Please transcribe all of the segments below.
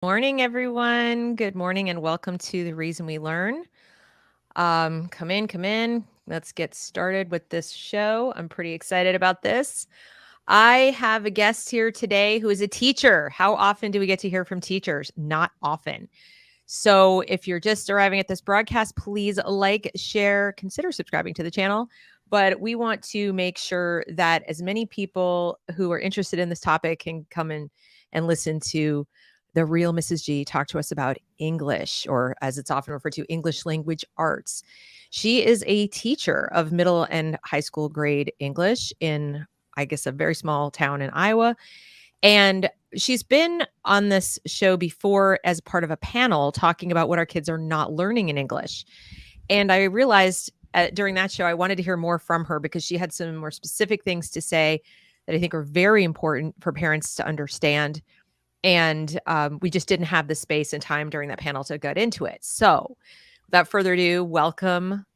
Morning, everyone. Good morning and welcome to The Reason We Learn. Come in, come in. Let's get started with this show. I'm pretty excited about this. I have a guest here today who is a teacher. How often do we get to hear from teachers? Not often. So if you're just arriving at this broadcast, please like, share, consider subscribing to the channel. But we want to make sure that as many people who are interested in this topic can come in and listen to the real Mrs. G talk to us about English, or as it's often referred to, English language arts. She is a teacher of middle and high school grade English in, I guess, a very small town in Iowa. And she's been on this show before as part of a panel talking about what our kids are not learning in English. And I realized during that show, I wanted to hear more from her because she had some more specific things to say that I think are very important for parents to understand. And we just didn't have the space and time during that panel to get into it. So without further ado, welcome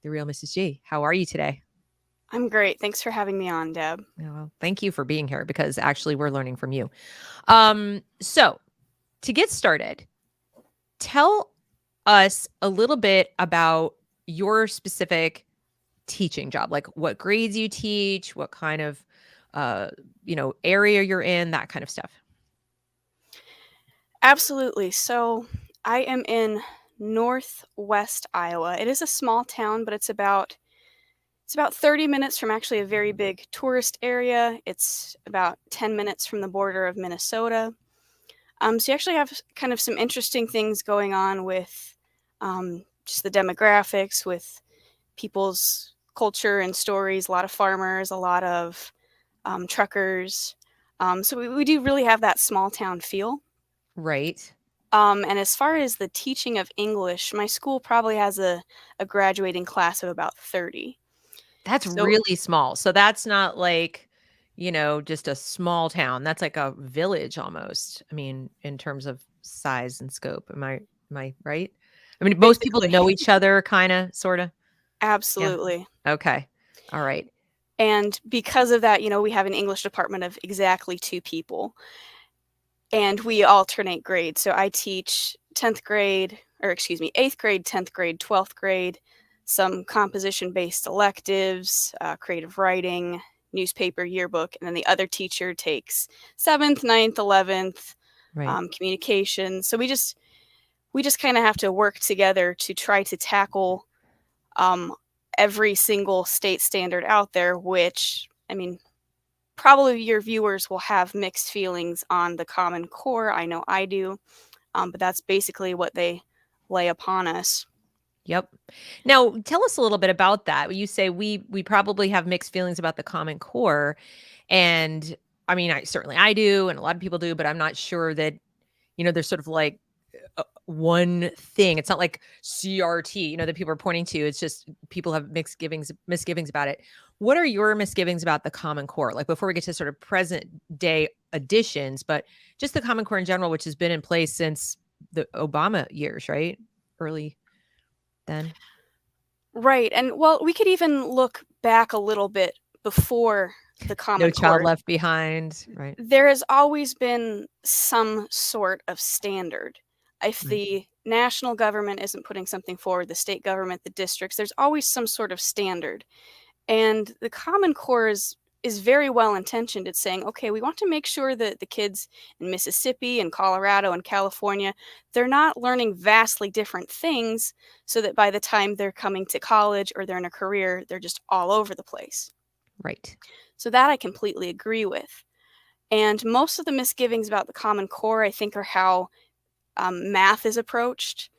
the real Mrs. G. How are you today? I'm great. Thanks for having me on, Deb. Well, thank you for being here because actually we're learning from you. So to get started, tell us a little bit about your specific teaching job, like what grades you teach, what kind of area you're in, that kind of stuff. Absolutely. So I am in Northwest Iowa. It is a small town, but it's about 30 minutes from actually a very big tourist area. It's about 10 minutes from the border of Minnesota. So you actually have kind of some interesting things going on with just the demographics, with people's culture and stories. A lot of farmers, a lot of truckers. So we do really have that small town feel. Right. And as far as the teaching of English, my school probably has a graduating class of about 30. That's So really small. So that's not like, just a small town. That's like a village almost. I mean, in terms of size and scope. Am I right? I mean, most people basically, know each other kind of, sort of. Yeah. absolutely. Okay. All right. And because of that, we have an English department of exactly 2 people, and we alternate grades. So I teach 10th grade, or excuse me, 8th grade, 10th grade, 12th grade, some composition based electives, creative writing, newspaper, yearbook, and then the other teacher takes 7th, 9th, 11th, Right. communication. So we just kind of have to work together to try to tackle um, every single state standard out there, which, I mean, probably your viewers will have mixed feelings on the Common Core. I know I do, but that's basically what they lay upon us. Yep. Now, tell us a little bit about that. You say we probably have mixed feelings about the Common Core, and I mean, I do, and a lot of people do, but I'm not sure that there's sort of like one thing. It's not like CRT, that people are pointing to. It's just people have misgivings about it. What are your misgivings about the Common Core? Like before we get to sort of present day additions, but just the Common Core in general, which has been in place since the Obama years, right? Early then. Right. And well, we could even look back a little bit before the No Common Child Core. Left Behind, right? There has always been some sort of standard. If Right. the national government isn't putting something forward, the state government, the districts, there's always some sort of standard. And the Common Core is very well intentioned. It's saying, okay, we want to make sure that the kids in Mississippi and Colorado and California, they're not learning vastly different things so that by the time they're coming to college or they're in a career, they're just all over the place. Right. So that I completely agree with. And most of the misgivings about the Common Core, I think, are how math is approached.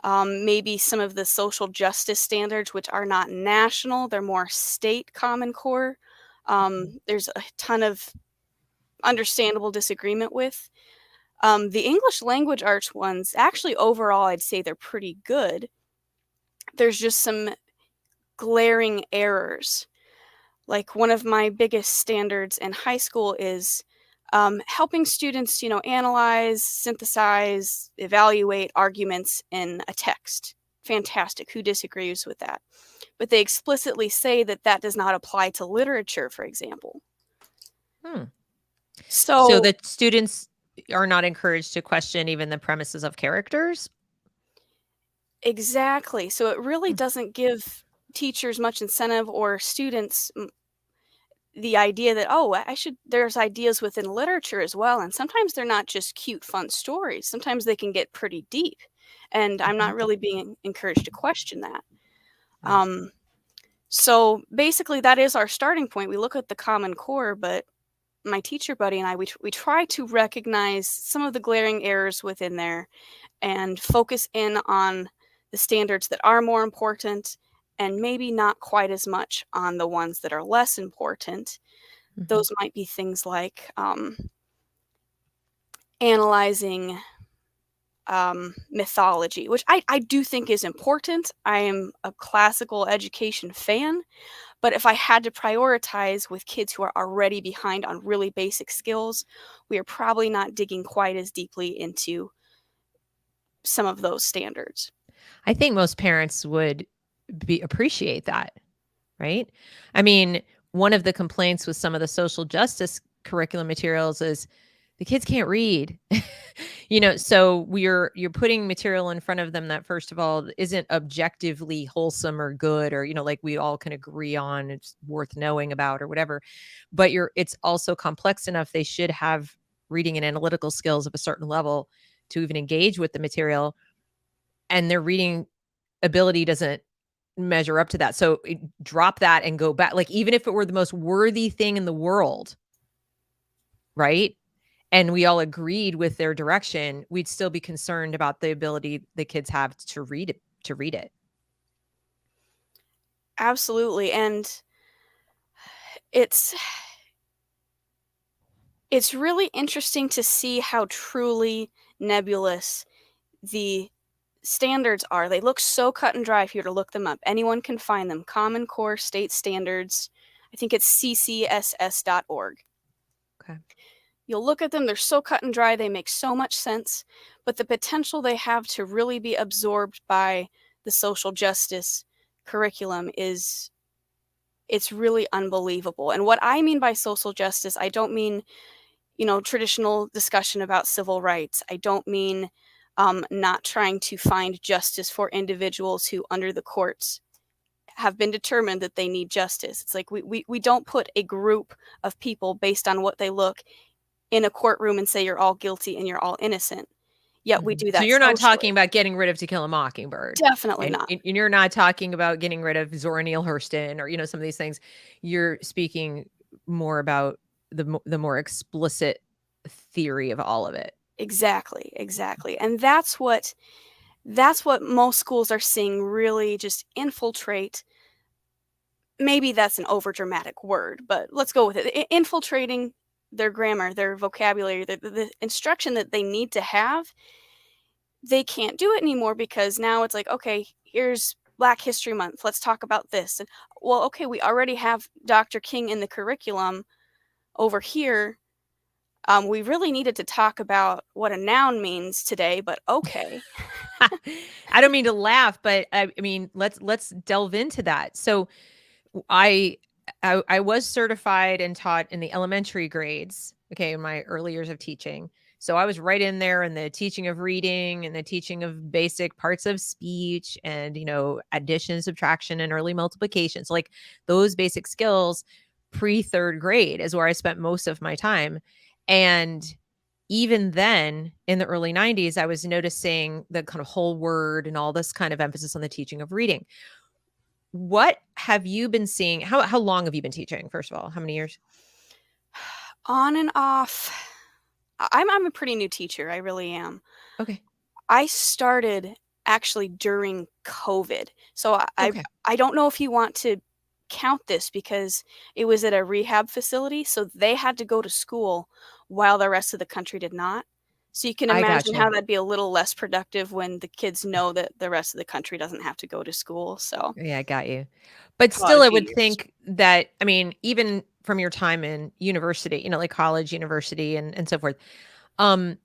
Maybe some of the social justice standards, which are not national, they're more state Common Core. There's a ton of understandable disagreement with. The English language arts ones, actually, overall, I'd say they're pretty good. There's just some glaring errors. Like one of my biggest standards in high school is helping students, analyze, synthesize, evaluate arguments in a text. Fantastic. Who disagrees with that? But they explicitly say that that does not apply to literature, for example. Hmm. So So, the students are not encouraged to question even the premises of characters. Exactly. So it really Mm. doesn't give teachers much incentive or students the idea that, oh, I should, there's ideas within literature as well. And sometimes they're not just cute, fun stories. Sometimes they can get pretty deep. And I'm not Mhm. really being encouraged to question that. Right. Um, so basically, that is our starting point. We look at the Common Core, but my teacher buddy and I, we try to recognize some of the glaring errors within there and focus in on the standards that are more important and maybe not quite as much on the ones that are less important. Mhm. Those might be things like analyzing mythology, which I do think is important. I am a classical education fan, but if I had to prioritize with kids who are already behind on really basic skills, we are probably not digging quite as deeply into some of those standards. I think most parents would appreciate that, right? I mean, one of the complaints with some of the social justice curriculum materials is the kids can't read. So you're putting material in front of them that first of all isn't objectively wholesome or good, or like we all can agree on it's worth knowing about or whatever. But it's also complex enough they should have reading and analytical skills of a certain level to even engage with the material, and their reading ability doesn't measure up to that. So drop that and go back. Like, even if it were the most worthy thing in the world, right? And we all agreed with their direction, we'd still be concerned about the ability the kids have to read it. Absolutely, and it's it's really interesting to see how truly nebulous the standards are. They look so cut and dry if you were to look them up. Anyone can find them. Common Core State Standards. I think it's ccss.org. Okay. You'll look at them, they're so cut and dry, they make so much sense, but the potential they have to really be absorbed by the social justice curriculum is it's really unbelievable. And what I mean by social justice, I don't mean, traditional discussion about civil rights. I don't mean not trying to find justice for individuals who, under the courts, have been determined that they need justice. It's like we don't put a group of people based on what they look in a courtroom and say you're all guilty and you're all innocent. Yet we Mhm. do So that you're not socially. talking about getting rid of To Kill a Mockingbird, Definitely and not. you're not talking about getting rid of Zora Neale Hurston, or some of these things. You're speaking more about the more explicit theory of all of it. Exactly, exactly. And that's what most schools are seeing really just infiltrate. Maybe that's an overdramatic word, but let's go with it. Infiltrating their grammar, their vocabulary, the instruction that they need to have, they can't do it anymore because now it's like, okay, here's Black History Month. Let's talk about this. And well, okay, we already have Dr. King in the curriculum over here. We really needed to talk about what a noun means today, but okay. I don't mean to laugh, but I mean, let's delve into that. So I I was certified and taught in the elementary grades, okay, in my early years of teaching. So I was right in there in the teaching of reading and the teaching of basic parts of speech and, addition, subtraction, and early multiplication. So like those basic skills pre third grade is where I spent most of my time. And even then in the early 90s, I was noticing the kind of whole word and all this kind of emphasis on the teaching of reading. What have you been seeing? How long have you been teaching, first of all? How many years? On and off. I'm a pretty new teacher. I really am. Okay. I started actually during COVID. So Okay. I don't know if you want to count this because it was at a rehab facility, so they had to go to school while the rest of the country did not. So you can I imagine how gotcha. that'd be a little less productive when the kids know that the rest of the country doesn't have to go to school. So Yeah, I got you. But call it still, a I few would years. think that, I mean, even from your time in university, like college, university, and so forth, um,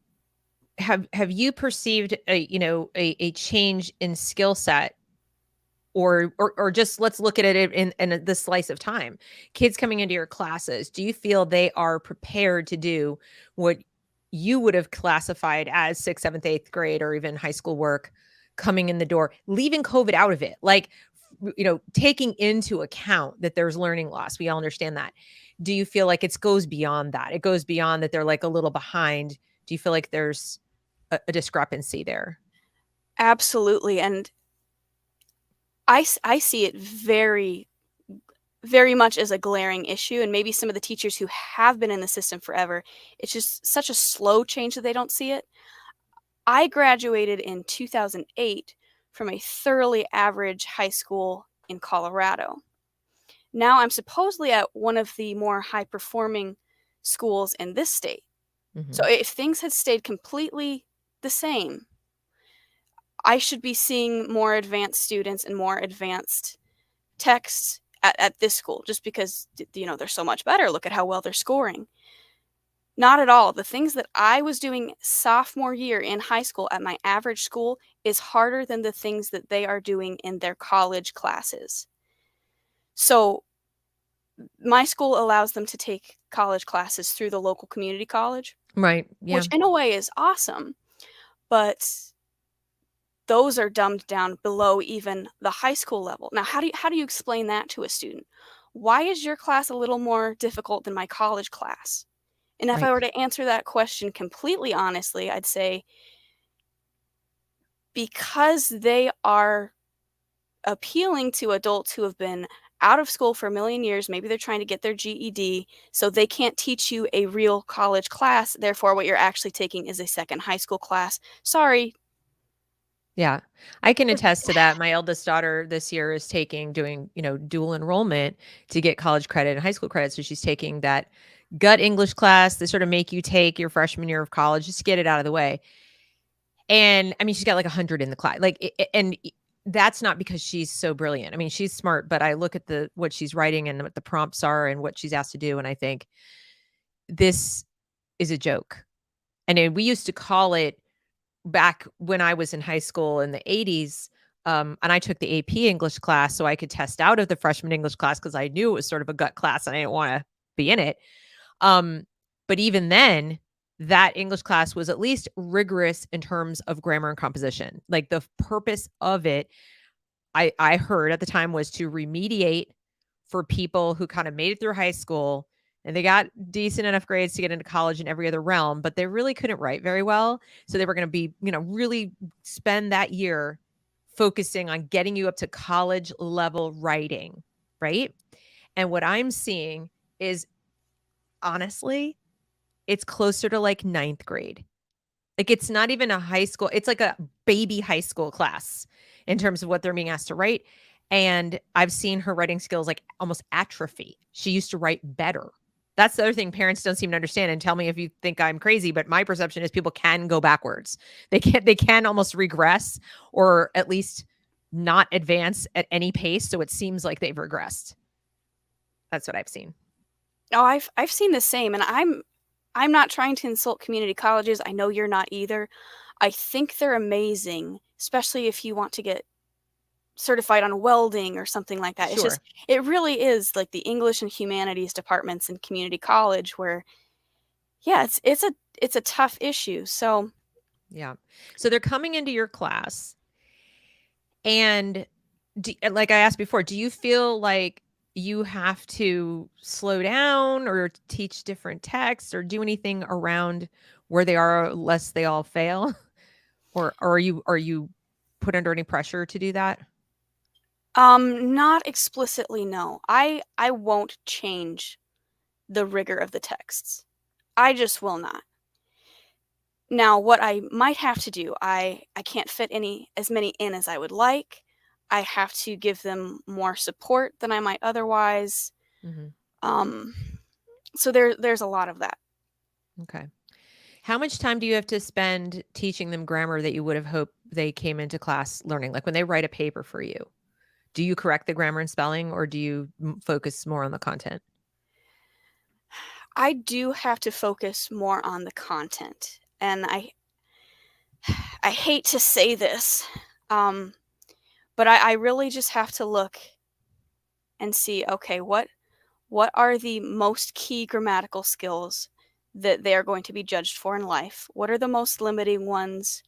have you perceived a change in skill set, or just let's look at it in the slice of time. Kids coming into your classes, do you feel they are prepared to do what you would have classified as sixth, seventh, eighth grade, or even high school work coming in the door, leaving COVID out of it, like, taking into account that there's learning loss. We all understand that. Do you feel like it goes beyond that? It goes beyond that they're like a little behind. Do you feel like there's a discrepancy there? Absolutely. And I see it very, very much as a glaring issue. And maybe some of the teachers who have been in the system forever, it's just such a slow change that they don't see it. I graduated in 2008 from a thoroughly average high school in Colorado. Now I'm supposedly at one of the more high performing schools in this state. So Hmm. if things had stayed completely the same, I should be seeing more advanced students and more advanced texts at this school just because, they're so much better. Look at how well they're scoring. Not at all. The things that I was doing sophomore year in high school at my average school is harder than the things that they are doing in their college classes. So my school allows them to take college classes through the local community college, Right. Yeah. which in a way is awesome, but those are dumbed down below even the high school level. Now, how do you explain that to a student? Why is your class a little more difficult than my college class? And if I Right. were to answer that question completely honestly, I'd say because they are appealing to adults who have been out of school for a million years. Maybe they're trying to get their GED, so they can't teach you a real college class. Therefore, what you're actually taking is a second high school class. Sorry. Yeah. I can attest to that. My eldest daughter this year is doing, dual enrollment to get college credit and high school credit. So she's taking that gut English class that sort of make you take your freshman year of college just to get it out of the way. And I mean, she's got like 100 in the class. Like, that's not because she's so brilliant. I mean, she's smart, but I look at what she's writing and what the prompts are and what she's asked to do, and I think this is a joke. And then we used to call it back when I was in high school in the 80s. And I took the AP English class so I could test out of the freshman English class because I knew it was sort of a gut class and I didn't want to be in it. Um, but even then, that English class was at least rigorous in terms of grammar and composition. Like the purpose of it, I heard at the time, was to remediate for people who kind of made it through high school and they got decent enough grades to get into college in every other realm, but they really couldn't write very well. So they were going to be, really spend that year focusing on getting you up to college level writing, right? And what I'm seeing is, honestly, it's closer to like ninth grade. Like, it's not even a high school, it's like a baby high school class in terms of what they're being asked to write. And I've seen her writing skills like almost atrophy. She used to write better. That's the other thing parents don't seem to understand. And tell me if you think I'm crazy, but my perception is people can go backwards. They can almost regress, or at least not advance at any pace. So it seems like they've regressed. That's what I've seen. Oh, I've seen the same, and I'm not trying to insult community colleges. I know you're not either. I think they're amazing, especially if you want to get certified on welding or something like that. It's just Sure. it really is like the English and humanities departments in community college where yeah, it's a tough issue. So, Yeah. So they're coming into your class. And like I asked before, do you feel like you have to slow down or teach different texts or do anything around where they are lest they all fail? Or are you put under any pressure to do that? not explicitly, no. I won't change the rigor of the texts. I just will not. Now, what I might have to do, I can't fit any as many in as I would like. I have to give them more support than I might otherwise. Hmm. Um, so there's a lot of that. Okay. How much time do you have to spend teaching them grammar that you would have hoped they came into class learning? Like when they write a paper for you, do you correct the grammar and spelling or do you focus more on the content? I do have to focus more on the content, and I hate to say this, um, but I really just have to look and see, okay, what are the most key grammatical skills that they are going to be judged for in life? What are the most limiting ones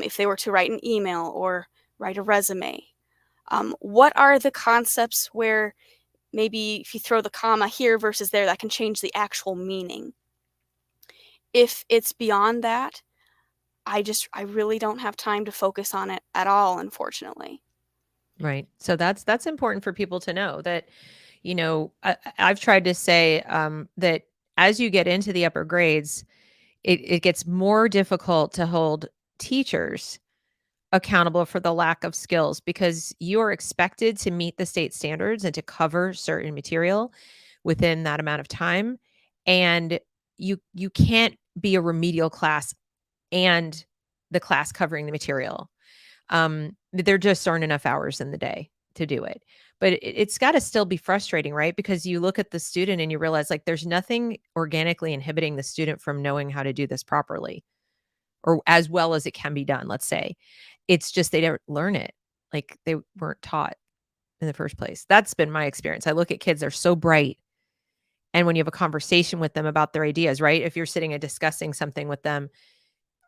if they were to write an email or write a resume? What are the concepts where maybe if you throw the comma here versus there, that can change the actual meaning? If it's beyond that, I really don't have time to focus on it at all, unfortunately. Right. So that's important for people to know that, I've tried to say that as you get into the upper grades, it gets more difficult to hold teachers accountable for the lack of skills because you are expected to meet the state standards and to cover certain material within that amount of time. And you can't be a remedial class and the class covering the material. There just aren't enough hours in the day to do it. But it's got to still be frustrating, right? Because you look at the student and you realize like there's nothing organically inhibiting the student from knowing how to do this properly or as well as it can be done, let's say. It's just they don't learn it. Like they weren't taught in the first place. That's been my experience. I look at kids, they're so bright. And when you have a conversation with them about their ideas, right? If you're sitting and discussing something with them,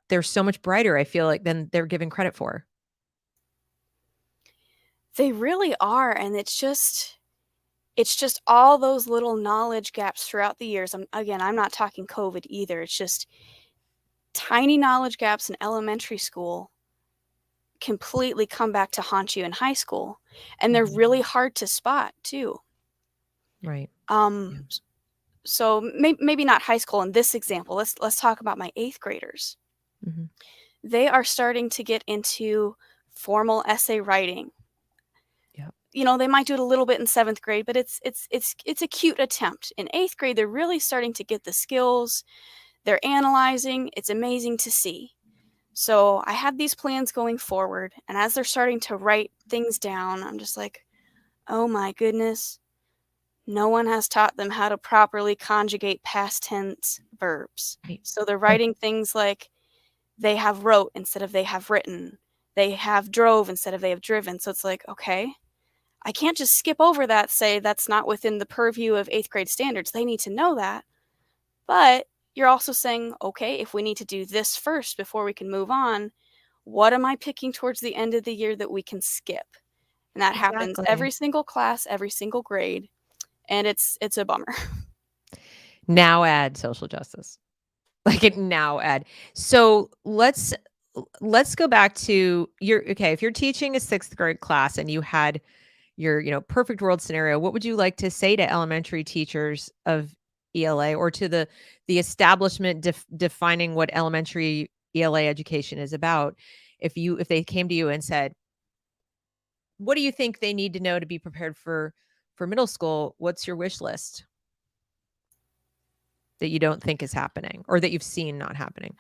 they're so much brighter, I feel like, than they're given credit for. They really are, and it's just all those little knowledge gaps throughout the years. I'm not talking COVID either. It's just tiny knowledge gaps in elementary school completely come back to haunt you in high school, and they're Mhm. really hard to spot too. Right. Um, Yeah. so maybe not high school in this example. Let's talk about my 8th graders. Mhm. They are starting to get into formal essay writing. Yep. They might do it a little bit in 7th grade, but it's a cute attempt. In 8th grade, they're really starting to get the skills. They're analyzing. It's amazing to see. So I have these plans going forward, and as they're starting to write things down, I'm just like, oh my goodness, no one has taught them how to properly conjugate past tense verbs. Right. So they're Right. writing things like they have wrote instead of they have written. They have drove instead of they have driven. So it's like, okay, I can't just skip over that, say that's not within the purview of 8th grade standards. They need to know that. But you're also saying, okay, if we need to do this first before we can move on, what am I picking towards the end of the year that we can skip? And that happens Exactly. every single class, every single grade, and it's a bummer. Now add social justice. Like it now add. So let's go back to your okay, if you're teaching a 6th grade class and you had your, perfect world scenario, what would you like to say to elementary teachers of ELA or to the establishment defining what elementary ELA education is about? If they came to you and said, "What do you think they need to know to be prepared for middle school?" What's your wish list that you don't think is happening or that you've seen not happening?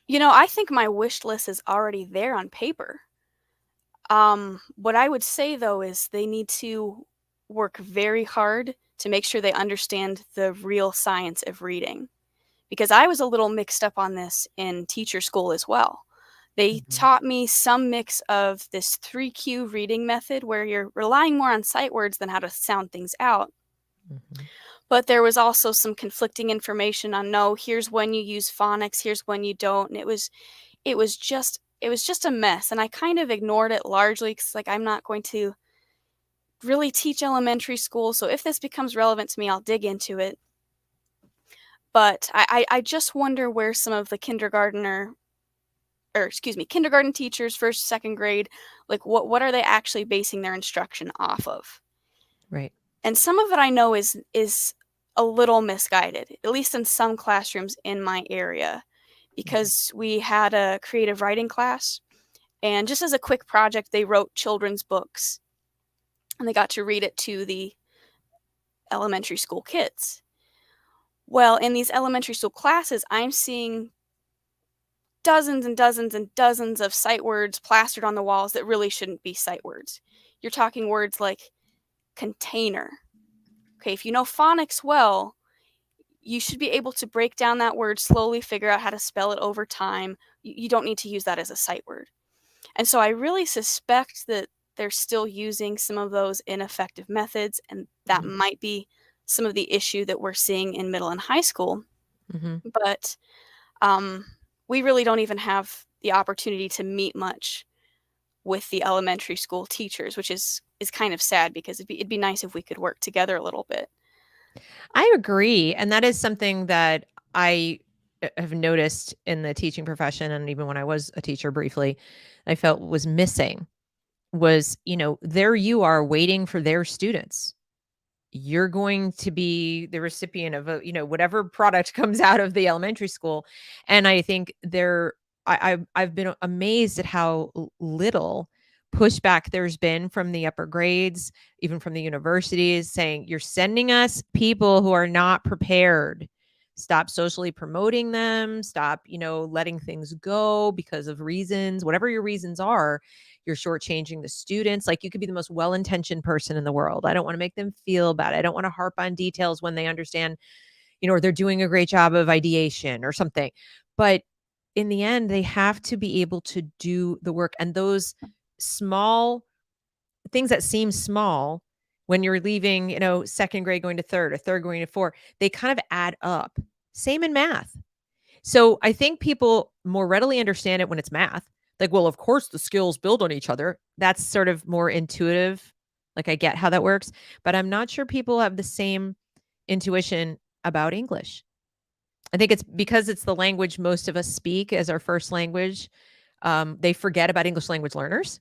I think my wish list is already there on paper. What I would say though is they need to work very hard to make sure they understand the real science of reading. Because I was a little mixed up on this in teacher school as well. They Mhm, taught me some mix of this 3Q reading method where you're relying more on sight words than how to sound things out. mhm. But there was also some conflicting information on no, here's when you use phonics, here's when you don't. And it was just a mess. And I kind of ignored it largely because like I'm not going to really teach elementary school. So if this becomes relevant to me, I'll dig into it. But I just wonder where some of the kindergarten teachers, first, second grade, like what are they actually basing their instruction off of? Right. And some of it I know is a little misguided, at least in some classrooms in my area, Mhm, because we had a creative writing class, and just as a quick project, they wrote children's books, and they got to read it to the elementary school kids. Well, in these elementary school classes, I'm seeing dozens and dozens and dozens of sight words plastered on the walls that really shouldn't be sight words. You're talking words like container. Okay, if you know phonics well, you should be able to break down that word slowly, figure out how to spell it over time. You don't need to use that as a sight word. And so I really suspect that they're still using some of those ineffective methods, and that mhm. might be some of the issue that we're seeing in middle and high school. Mhm. But we really don't even have the opportunity to meet much with the elementary school teachers, which is kind of sad because it'd be nice if we could work together a little bit. I agree, and that is something that I have noticed in the teaching profession, and even when I was a teacher briefly, I felt was missing was, there you are waiting for their students. You're going to be the recipient of whatever product comes out of the elementary school. And I think I've been amazed at how little pushback there's been from the upper grades, even from the universities, saying you're sending us people who are not prepared. Stop socially promoting them. Stop, letting things go because of reasons, whatever your reasons are. You're shortchanging the students. Like, you could be the most well-intentioned person in the world. I don't want to make them feel bad. I don't want to harp on details when they understand, or they're doing a great job of ideation or something. But in the end, they have to be able to do the work. And those small things that seem small when you're leaving, second grade going to third or third going to four, they kind of add up. Same in math. So I think people more readily understand it when it's math. Like, well, of course the skills build on each other. That's sort of more intuitive. Like, I get how that works, but I'm not sure people have the same intuition about English. I think it's because it's the language most of us speak as our first language. They forget about English language learners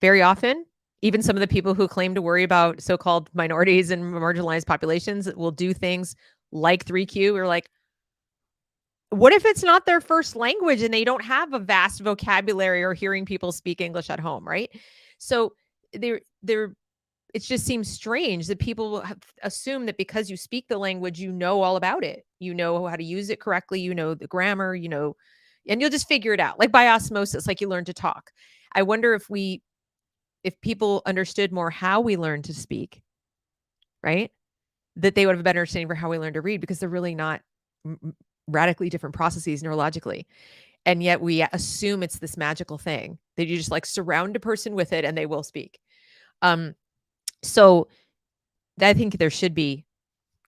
very often. Even some of the people who claim to worry about so-called minorities and marginalized populations will do things like 3Q. We're like, what if it's not their first language and they don't have a vast vocabulary or hearing people speak English at home, right? So there it just seems strange that people assume that because you speak the language, you know all about it. You know how to use it correctly, you know the grammar, and you'll just figure it out. Like by osmosis, like you learn to talk. I wonder if people understood more how we learn to speak, right? That they would have a better understanding for how we learn to read, because they're really not radically different processes neurologically. And yet we assume it's this magical thing that you just like surround a person with it and they will speak. So I think there should be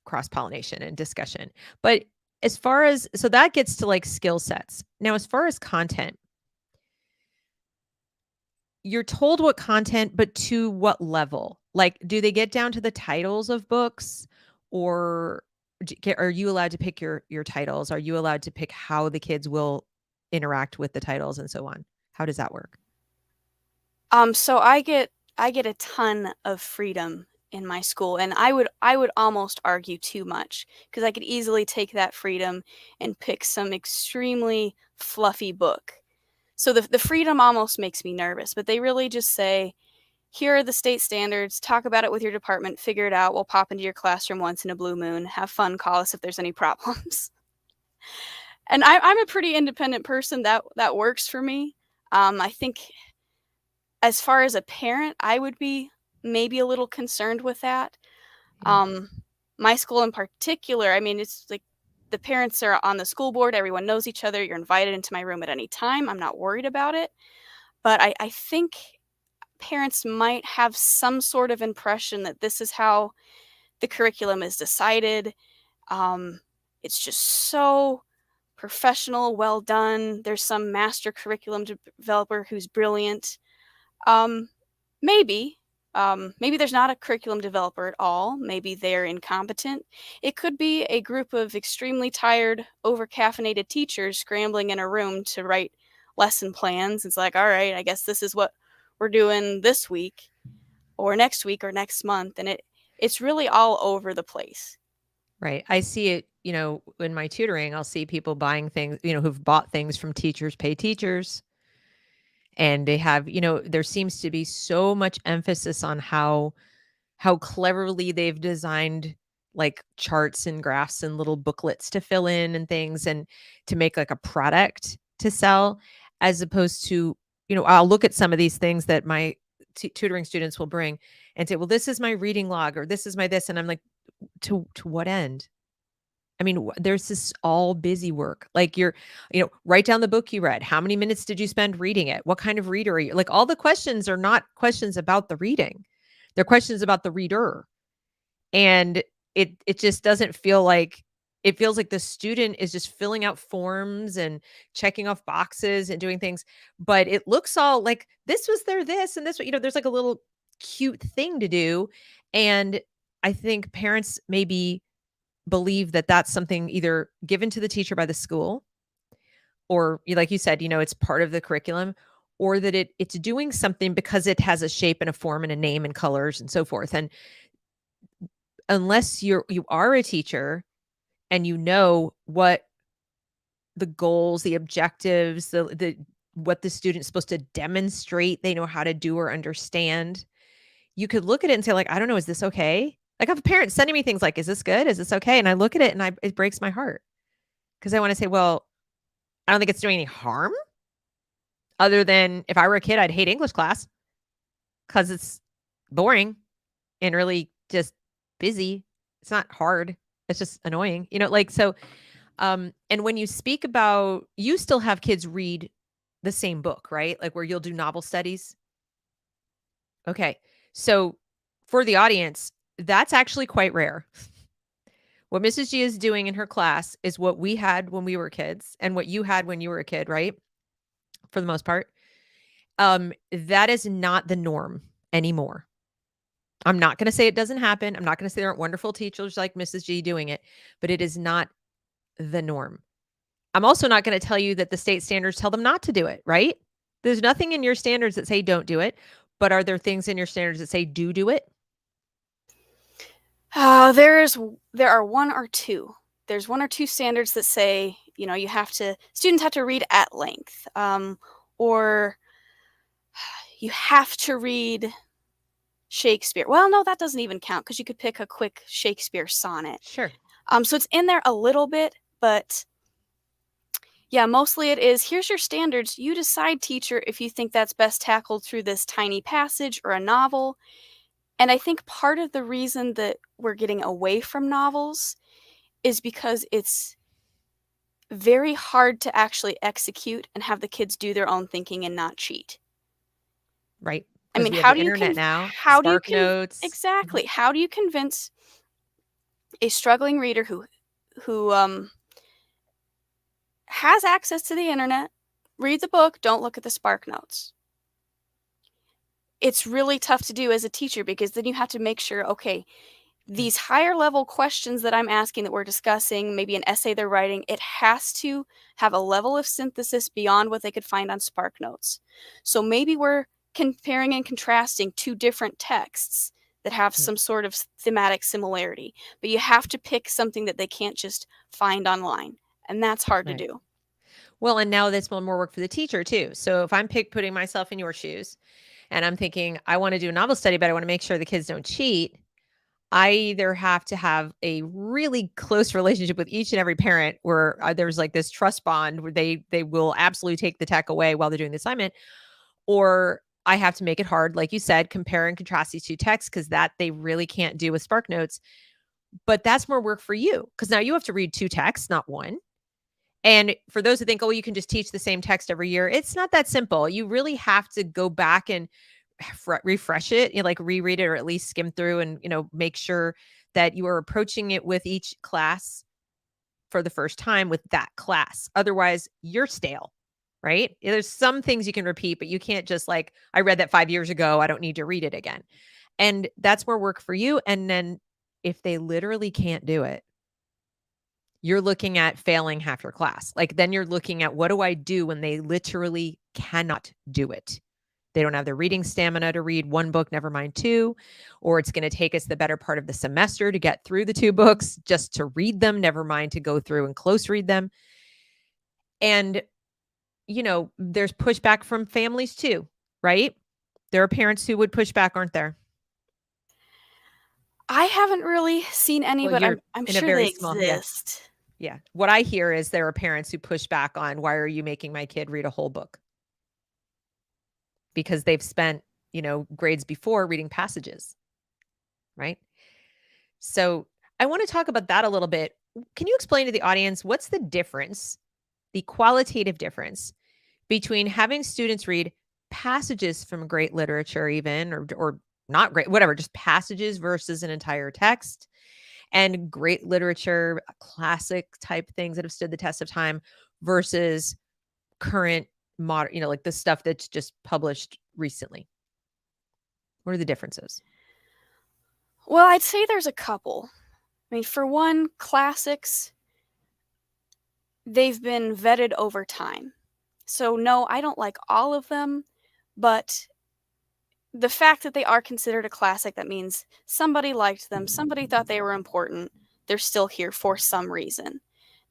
cross-pollination and discussion. But so that gets to like skill sets. Now, as far as content, you're told what content, but to what level? Like, do they get down to the titles of books, or are you allowed to pick your titles? Are you allowed to pick how the kids will interact with the titles and so on? How does that work? So I get a ton of freedom in my school, and I would almost argue too much, because I could easily take that freedom and pick some extremely fluffy book. So the freedom almost makes me nervous, but they really just say, here are the state standards, talk about it with your department, figure it out, we'll pop into your classroom once in a blue moon, have fun, call us if there's any problems. And I'm a pretty independent person. That works for me. I think as far as a parent, I would be maybe a little concerned with that. Yeah. My school in particular, I mean, it's like the parents are on the school board, everyone knows each other, you're invited into my room at any time. I'm not worried about it. But I think parents might have some sort of impression that this is how the curriculum is decided. Um, it's just so professional, well done. There's some master curriculum developer who's brilliant. Um, maybe. Maybe there's not a curriculum developer at all. Maybe they're incompetent. It could be a group of extremely tired, over-caffeinated teachers scrambling in a room to write lesson plans. It's like, all right, I guess this is what we're doing this week or next week or next month. And it's really all over the place. Right. I see it, in my tutoring, I'll see people buying things, who've bought things from teachers, pay teachers. And they have, there seems to be so much emphasis on how cleverly they've designed like charts and graphs and little booklets to fill in and things, and to make like a product to sell, as opposed to, I'll look at some of these things that my tutoring students will bring and say, well, this is my reading log, or this is my this. And I'm like, to what end? I mean, there's this all busy work. Like, write down the book you read. How many minutes did you spend reading it? What kind of reader are you? Like, all the questions are not questions about the reading. They're questions about the reader. And it just doesn't feel like it feels like the student is just filling out forms and checking off boxes and doing things, but it looks all like this was their this and this, there's like a little cute thing to do. And I think parents maybe believe that that's something either given to the teacher by the school, or like you said, it's part of the curriculum, or that it's doing something because it has a shape and a form and a name and colors and so forth. And unless you are a teacher and you know what the goals, the objectives, the what the student's supposed to demonstrate, they know how to do or understand, you could look at it and say, like, I don't know, is this okay? Like, I have a parent sending me things like, is this good? Is this okay? And I look at it and it breaks my heart because I want to say, well, I don't think it's doing any harm, other than if I were a kid, I'd hate English class because it's boring and really just busy. It's not hard. It's just annoying, like, so. And when you speak about, you still have kids read the same book, right? Like where you'll do novel studies. Okay. So for the audience, that's actually quite rare. What Mrs. G is doing in her class is what we had when we were kids and what you had when you were a kid, right? For the most part. That is not the norm anymore. I'm not going to say it doesn't happen. I'm not going to say there aren't wonderful teachers like Mrs. G doing it, but it is not the norm. I'm also not going to tell you that the state standards tell them not to do it, right? There's nothing in your standards that say don't do it, but are there things in your standards that say do it? There are one or two. There's one or two standards that say, students have to read at length, or you have to read Shakespeare. Well, no, that doesn't even count because you could pick a quick Shakespeare sonnet. Sure. So it's in there a little bit, but yeah, mostly it is, here's your standards. You decide, teacher, if you think that's best tackled through this tiny passage or a novel. And I think part of the reason that we're getting away from novels is because it's very hard to actually execute and have the kids do their own thinking and not cheat. Right. I Because mean, we have the internet now, Spark Notes. exactly, how do you convince a struggling reader who has access to the internet, read the book, don't look at the Spark Notes? It's really tough to do as a teacher because then you have to make sure, okay, these higher level questions that I'm asking, that we're discussing, maybe an essay they're writing, it has to have a level of synthesis beyond what they could find on Spark Notes. So maybe we're comparing and contrasting two different texts that have some sort of thematic similarity, but you have to pick something that they can't just find online, and that's hard to do. Well, and now that's more work for the teacher too. So if I'm putting myself in your shoes and I'm thinking, I want to do a novel study, but I want to make sure the kids don't cheat, I either have to have a really close relationship with each and every parent where there's like this trust bond where they will absolutely take the tech away while they're doing the assignment, or I have to make it hard, like you said, compare and contrast these two texts, because that they really can't do with Spark Notes. But that's more work for you because now you have to read two texts, not one. And for those who think, oh, you can just teach the same text every year, it's not that simple. You really have to go back and refresh it, like reread it, or at least skim through and, make sure that you are approaching it with each class for the first time with that class. Otherwise, you're stale, right? There's some things you can repeat, but you can't just like, I read that 5 years ago, I don't need to read it again. And that's more work for you. And then if they literally can't do it, you're looking at failing half your class. Like then you're looking at, what do I do when they literally cannot do it? They don't have the reading stamina to read one book, never mind two, or it's going to take us the better part of the semester to get through the two books just to read them, never mind to go through and close read them. And, there's pushback from families too, right? There are parents who would push back, aren't there? I haven't really seen any, Well, but you're I'm in a sure very they small, exist. yeah. What I hear is there are parents who push back on, why are you making my kid read a whole book? Because they've spent, grades before reading passages, right? So I want to talk about that a little bit. Can you explain to the audience what's the difference, the qualitative difference between having students read passages from great literature, even or not great, whatever, just passages versus an entire text? and great literature, classic type things that have stood the test of time versus current modern, like the stuff that's just published recently? What are the differences? Well, I'd say there's a couple. I mean, for one, classics, they've been vetted over time. So, no, I don't like all of them, but the fact that they are considered a classic, that means somebody liked them, somebody thought they were important, they're still here for some reason.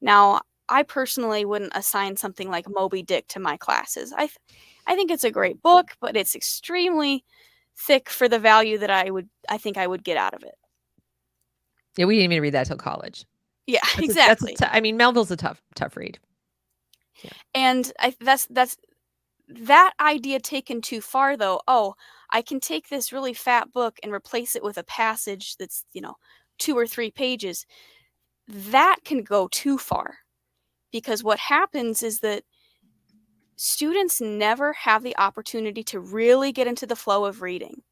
Now, I personally wouldn't assign something like Moby Dick to my classes. I think it's a great book, but it's extremely thick for the value that I think I would get out of it. Yeah, we didn't even read that till college. Yeah, That's exactly. I mean, Melville's a tough read. Yeah. And that's that idea taken too far, though. Oh, I can take this really fat book and replace it with a passage that's, 2 or 3 pages. That can go too far, because what happens is that students never have the opportunity to really get into the flow of reading.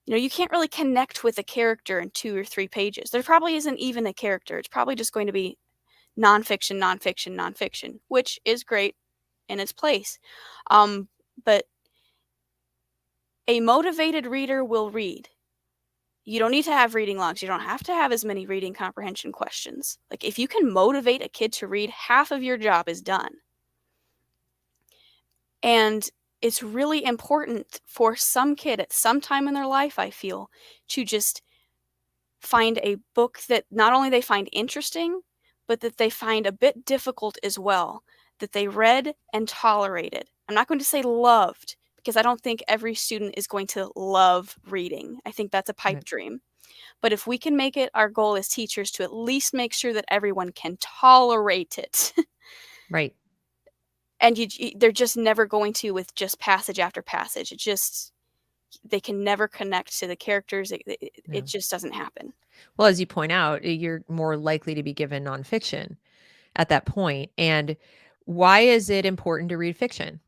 You can't really connect with a character in 2 or 3 pages. There probably isn't even a character. It's probably just going to be nonfiction, nonfiction, nonfiction, which is great in its place. But a motivated reader will read. You don't need to have reading logs. You don't have to have as many reading comprehension questions. Like, if you can motivate a kid to read, half of your job is done. And it's really important for some kid at some time in their life, I feel, to just find a book that not only they find interesting, but that they find a bit difficult as well, that they read and tolerated. I'm not going to say loved, because I don't think every student is going to love reading. I think that's a pipe Right. dream. But if we can make it our goal as teachers to at least make sure that everyone can tolerate it, Right. and they're just never going to with just passage after passage. They can never connect to the characters. Yeah. It just doesn't happen. Well, as you point out, you're more likely to be given nonfiction at that point. And why is it important to read fiction?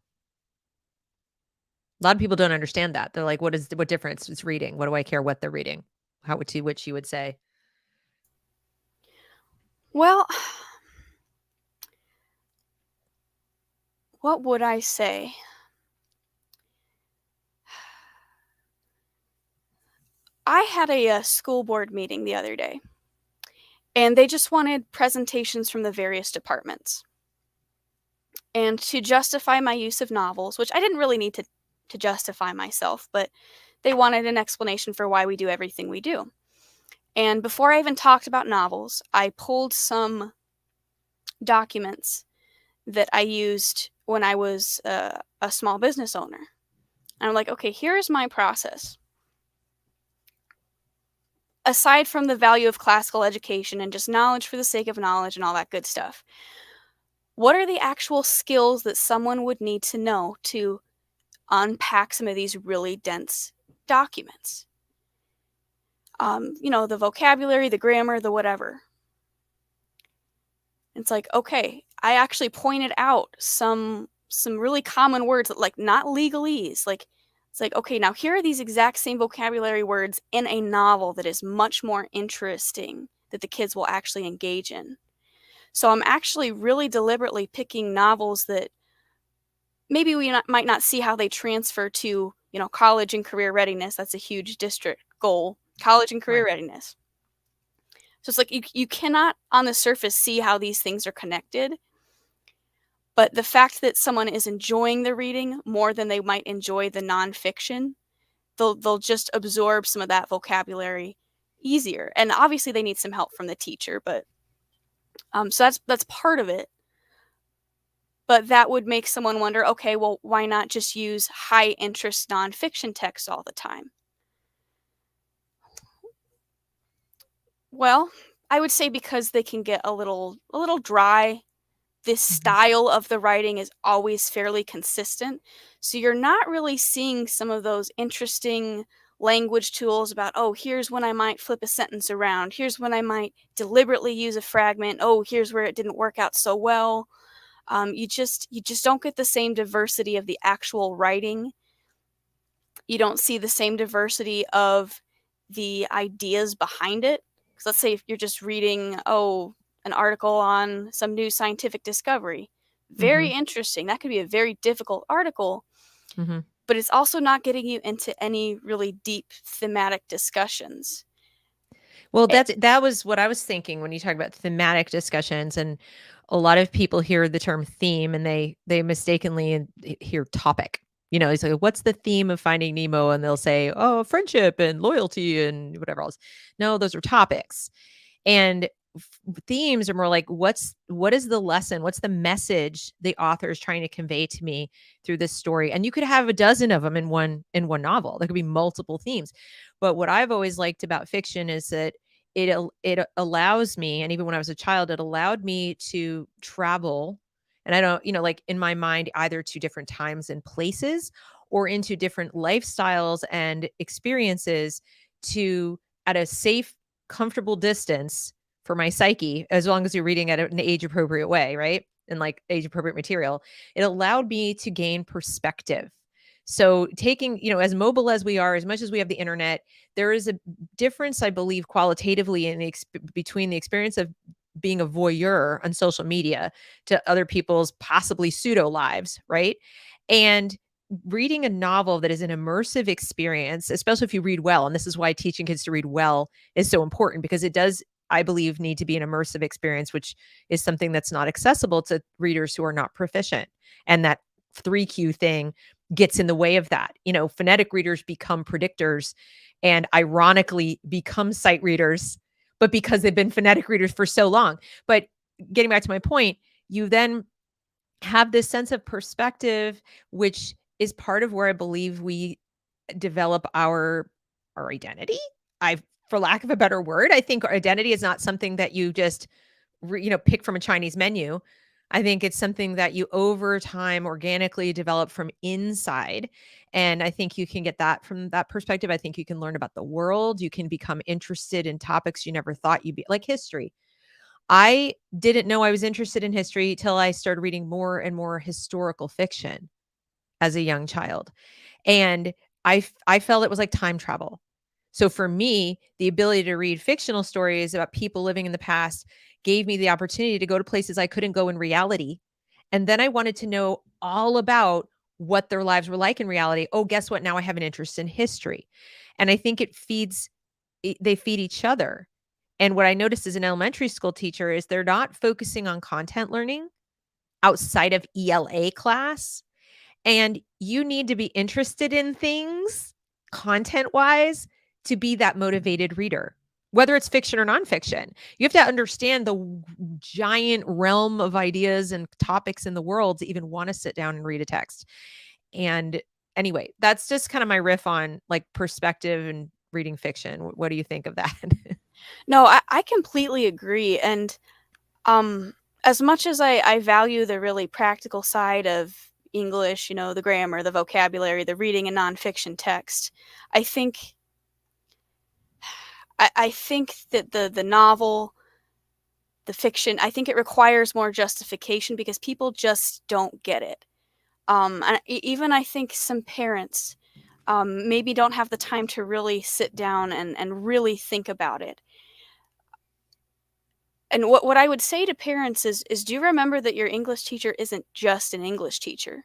A lot of people don't understand that. They're like, what difference is reading? What do I care what they're reading? Which you would say? Well, what would I say? I had a school board meeting the other day, and they just wanted presentations from the various departments. And to justify my use of novels, which I didn't really need to justify myself, but they wanted an explanation for why we do everything we do. And before I even talked about novels, I pulled some documents that I used when I was a small business owner. And I'm like, okay, here's my process. Aside from the value of classical education and just knowledge for the sake of knowledge and all that good stuff, what are the actual skills that someone would need to know to unpack some of these really dense documents? The vocabulary, the grammar, the whatever. It's like, okay, I actually pointed out some really common words that, like, not legalese. Like, it's like, okay, now here are these exact same vocabulary words in a novel that is much more interesting, that the kids will actually engage in. So I'm actually really deliberately picking novels that maybe might not see how they transfer to, college and career readiness. That's a huge district goal, college and career Right. readiness. So it's like you cannot on the surface see how these things are connected, but the fact that someone is enjoying the reading more than they might enjoy the nonfiction, they'll just absorb some of that vocabulary easier. And obviously they need some help from the teacher, but so that's part of it. But that would make someone wonder, okay, well, why not just use high interest nonfiction text all the time? Well, I would say because they can get a little dry. This Mhm. style of the writing is always fairly consistent. So you're not really seeing some of those interesting language tools about, oh, here's when I might flip a sentence around. Here's when I might deliberately use a fragment. Oh, here's where it didn't work out so well. You just don't get the same diversity of the actual writing. You don't see the same diversity of the ideas behind it. Because let's say if you're just reading, oh, an article on some new scientific discovery, very Mhm. interesting. That could be a very difficult article, Mhm. but it's also not getting you into any really deep thematic discussions. Well, Eh, that was what I was thinking when you talk about thematic discussions, and a lot of people hear the term theme and they mistakenly hear topic. They say, "What's the theme of Finding Nemo?" And they'll say, "Oh, friendship and loyalty and whatever else." No, those are topics. And themes are more like what is the lesson? What's the message the author is trying to convey to me through this story? And you could have a dozen of them in one novel. There could be multiple themes. But what I've always liked about fiction is that it allows me, and even when I was a child, it allowed me to travel. And I don't, like in my mind, either to different times and places or into different lifestyles and experiences to at a safe comfortable distance for my psyche, as long as you're reading at an age appropriate way, right? And like age appropriate material, it allowed me to gain perspective. So taking, as mobile as we are, as much as we have the internet, there is a difference, I believe, qualitatively in between the experience of being a voyeur on social media to other people's possibly pseudo lives, right? And reading a novel that is an immersive experience, especially if you read well, and this is why teaching kids to read well is so important, because it does, I believe, need to be an immersive experience, which is something that's not accessible to readers who are not proficient. And that 3Q thing gets in the way of that. Phonetic readers become predictors and ironically become sight readers, but because they've been phonetic readers for so long. But getting back to my point, you then have this sense of perspective, which is part of where I believe we develop our identity. I For lack of a better word, I think our identity is not something that you just pick from a Chinese menu. I think it's something that you over time organically develop from inside. And I think you can get that from that perspective. I think you can learn about the world. You can become interested in topics you never thought you'd be, like history. I didn't know I was interested in history till I started reading more and more historical fiction as a young child. And I felt it was like time travel. So for me, the ability to read fictional stories about people living in the past gave me the opportunity to go to places I couldn't go in reality. And then I wanted to know all about what their lives were like in reality. Oh, guess what? Now I have an interest in history. And I think they feed each other. And what I noticed as an elementary school teacher is they're not focusing on content learning outside of ELA class, and you need to be interested in things content wise to be that motivated reader, whether it's fiction or nonfiction. You have to understand the giant realm of ideas and topics in the world to even want to sit down and read a text. And anyway, that's just kind of my riff on like perspective and reading fiction. What do you think of that? no, I completely agree. And um, as much as I value the really practical side of English, the grammar, the vocabulary, the reading and nonfiction text, I think I think that the novel, the fiction, I think it requires more justification because people just don't get it. And even I think some parents maybe don't have the time to really sit down and really think about it. And what I would say to parents is do you remember that your English teacher isn't just an English teacher?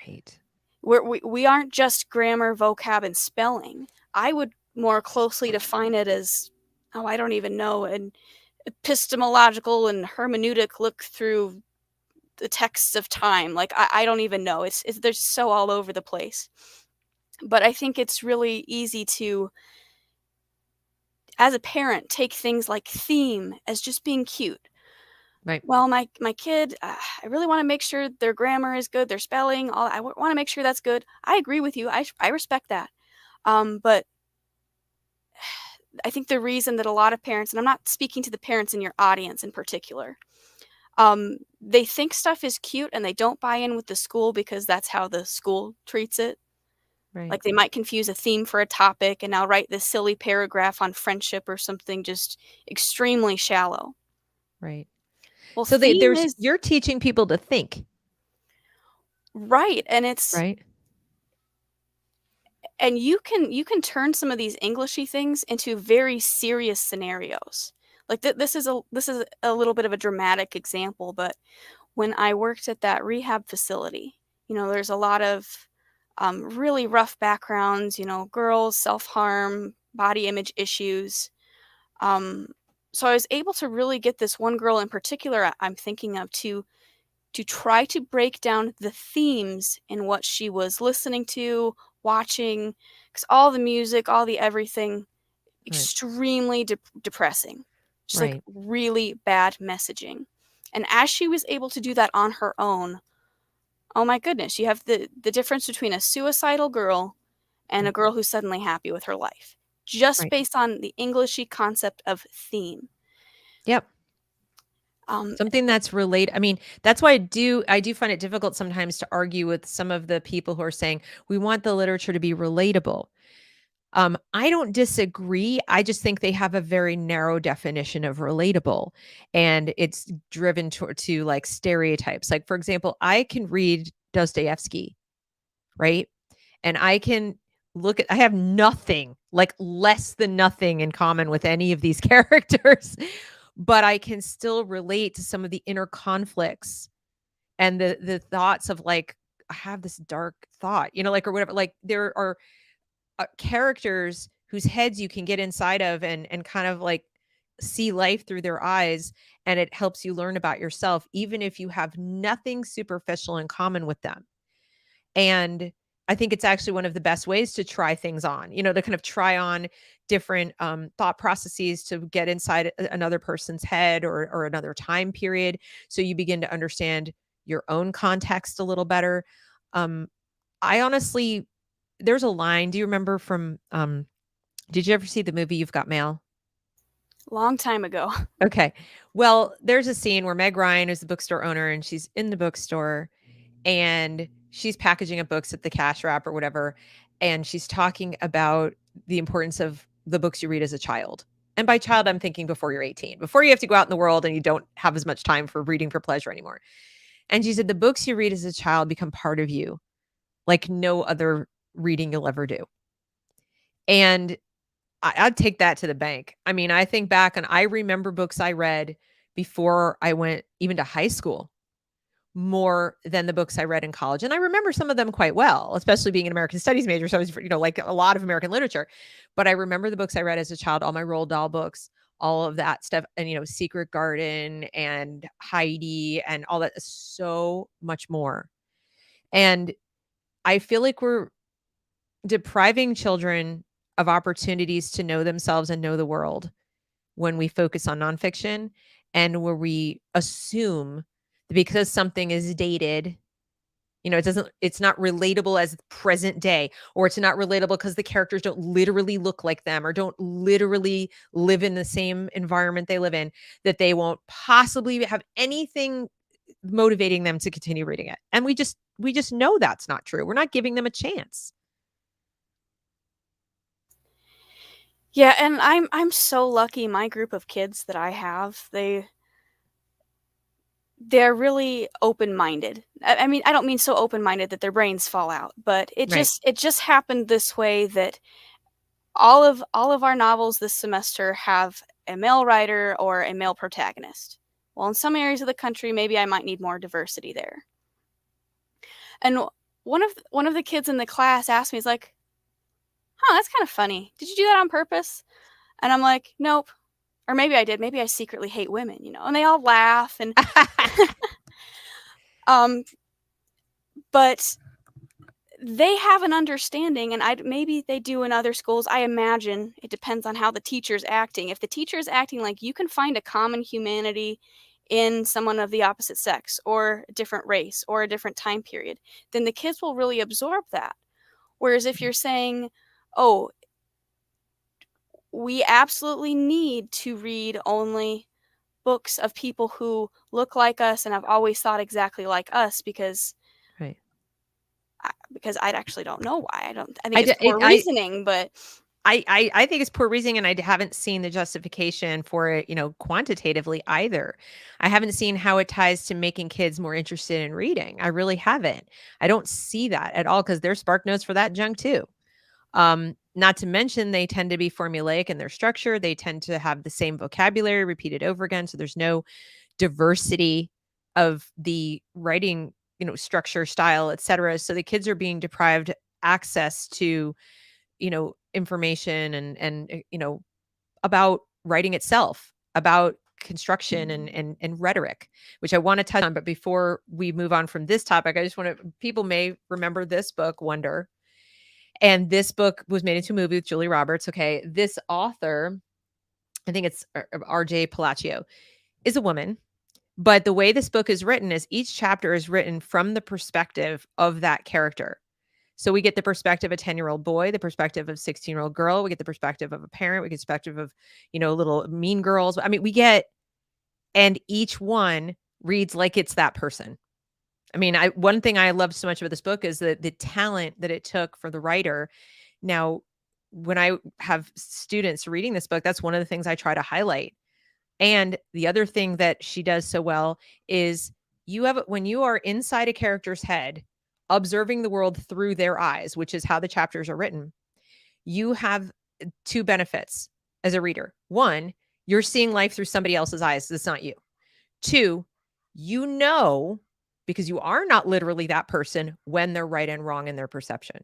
Right. We aren't just grammar, vocab, and spelling. I would more closely define it as, oh, I don't even know, an epistemological and hermeneutic look through the texts of time. Like, I don't even know. They're so all over the place. But I think it's really easy to, as a parent, take things like theme as just being cute. Right. Well, my kid, I really want to make sure their grammar is good, their spelling, all. Want to make sure that's good. I agree with you. I respect that. But I think the reason that a lot of parents, and I'm not speaking to the parents in your audience in particular, they think stuff is cute and they don't buy in with the school because that's how the school treats it. Right. Like they might confuse a theme for a topic and now write this silly paragraph on friendship or something just extremely shallow. Right. Well, So theme there's is you're teaching people to think, right, and it's right? and you can turn some of these Englishy things into very serious scenarios. Like this is a little bit of a dramatic example, but when I worked at that rehab facility, there's a lot of really rough backgrounds, girls, self harm, body image issues. Um, so I was able to really get this one girl in particular I'm thinking of to try to break down the themes in what she was listening to, watching, because all the music, all the everything, Right. extremely depressing, just like Right. really bad messaging. And as she was able to do that on her own, oh my goodness, you have the difference between a suicidal girl and a Right. girl who's suddenly happy with her life, just Right. based on the Englishy concept of theme. Yep. Um, Something that's relate I mean, that's why I do find it difficult sometimes to argue with some of the people who are saying, "We want the literature to be relatable." I don't disagree, I just think they have a very narrow definition of relatable, and it's driven to, like, stereotypes. Like, for example, I can read Dostoevsky, right? And I have nothing, like, less than nothing in common with any of these characters, but I can still relate to some of the inner conflicts and the thoughts of, like, I have this dark thought, like, or whatever. Like, there are characters whose heads you can get inside of and kind of like see life through their eyes, and it helps you learn about yourself even if you have nothing superficial in common with them. And I think it's actually one of the best ways to try things on, to kind of try on different thought processes to get inside another person's head, or another time period, so you begin to understand your own context a little better. um, I honestly There's a line, do you remember from, did you ever see the movie You've Got Mail? long time ago. Okay. Well, there's a scene where Meg Ryan is the bookstore owner, and she's in the bookstore, and she's packaging up books at the cash wrap or whatever, and she's talking about the importance of the books you read as a child. And by child, I'm thinking before you're 18, before you have to go out in the world and you don't have as much time for reading for pleasure anymore. And she said, the books you read as a child become part of you like no other reading you'll ever do. And I'd take that to the bank. I mean, I think back and I remember books I read before I went even to high school more than the books I read in college. And I remember some of them quite well, especially being an American studies major. So I was, like a lot of American literature. But I remember the books I read as a child, all my Roald Dahl books, all of that stuff. And, Secret Garden and Heidi and all that, so much more. And I feel like we're depriving children of opportunities to know themselves and know the world when we focus on nonfiction, and where we assume that because something is dated, it's not relatable as present day, or it's not relatable because the characters don't literally look like them or don't literally live in the same environment they live in, that they won't possibly have anything motivating them to continue reading it. And we just know that's not true. We're not giving them a chance. Yeah, and I'm so lucky. My group of kids that I have, they're really open-minded. I mean, I don't mean so open-minded that their brains fall out, but it Right. just it just happened this way that all of our novels this semester have a male writer or a male protagonist. Well, in some areas of the country, maybe I might need more diversity there. And one of the kids in the class asked me, he's like, "Huh, that's kind of funny. Did you do that on purpose?" And I'm like, "Nope. Or maybe I did. Maybe I secretly hate women." And they all laugh and um but they have an understanding, and maybe they do in other schools. I imagine it depends on how the teacher's acting. If the teacher's acting like you can find a common humanity in someone of the opposite sex or a different race or a different time period, then the kids will really absorb that. Whereas if you're saying, oh, we absolutely need to read only books of people who look like us and have always thought exactly like us, Right. because I actually don't know why. I think I it's d it poor reasoning, but I think it's poor reasoning, and I haven't seen the justification for it, quantitatively either. I haven't seen how it ties to making kids more interested in reading. I really haven't. I don't see that at all because there's spark notes for that junk too. Not to mention, they tend to be formulaic in their structure. They tend to have the same vocabulary repeated over again. So there's no diversity of the writing, structure, style, etc. So the kids are being deprived access to, information and about writing itself, about construction and rhetoric, which I want to touch on. But before we move on from this topic, I just want to, people may remember this book, Wonder. And this book was made into a movie with Julie Roberts. Okay. This author, I think it's RJ Palacio, is a woman. But the way this book is written is each chapter is written from the perspective of that character. So we get the perspective of a 10-year-old boy, the perspective of a 16-year-old girl, we get the perspective of a parent, we get the perspective of, little mean girls. I mean, we get, and each one reads like it's that person. I mean, one thing I love so much about this book is the talent that it took for the writer. Now, when I have students reading this book, that's one of the things I try to highlight. And the other thing that she does so well is when you are inside a character's head, observing the world through their eyes, which is how the chapters are written, you have two benefits as a reader. One, you're seeing life through somebody else's eyes. It's not you. Two, because you are not literally that person, when they're right and wrong in their perception.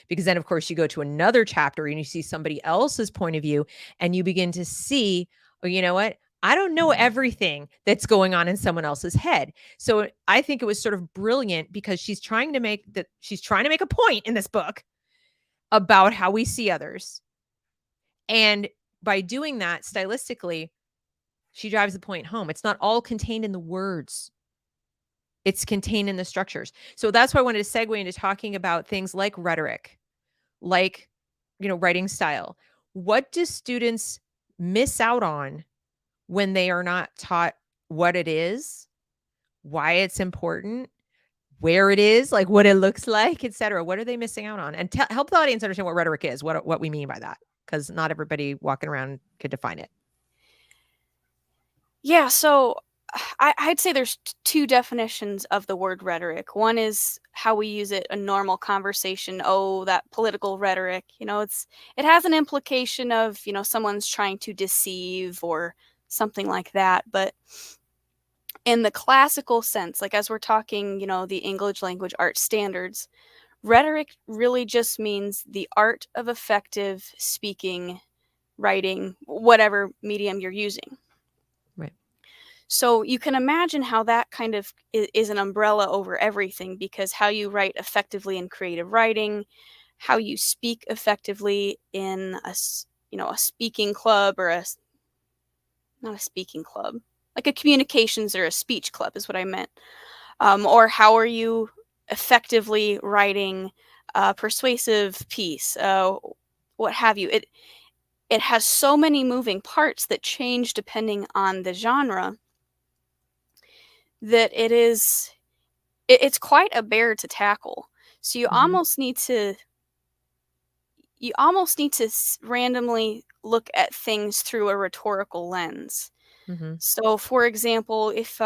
Because then, of course, you go to another chapter and you see somebody else's point of view and you begin to see, oh, you know what? I don't know everything that's going on in someone else's head. So I think it was sort of brilliant because she's trying to make a point in this book about how we see others. And by doing that stylistically, she drives the point home. It's not all contained in the words. It's contained in the structures. So that's why I wanted to segue into talking about things like rhetoric, like, writing style. What do students miss out on when they are not taught what it is, why it's important, where it is, like what it looks like, etc.? What are they missing out on? And help the audience understand what rhetoric is, what we mean by that, because not everybody walking around could define it. Yeah, so I'd say there's two definitions of the word rhetoric. One is how we use it in normal conversation. Oh, that political rhetoric, it has an implication of, someone's trying to deceive or something like that. But in the classical sense, like as we're talking, the English language art standards, rhetoric really just means the art of effective speaking, writing, whatever medium you're using. Right. So you can imagine how that kind of is an umbrella over everything, because how you write effectively in creative writing, how you speak effectively in a speaking club, or not a speaking club, like a communications or a speech club is what I meant. Or how are you effectively writing a persuasive piece, what have you. It has so many moving parts that change depending on the genre, that it's quite a bear to tackle. So you almost need to randomly look at things through a rhetorical lens. Mm-hmm. So for example, if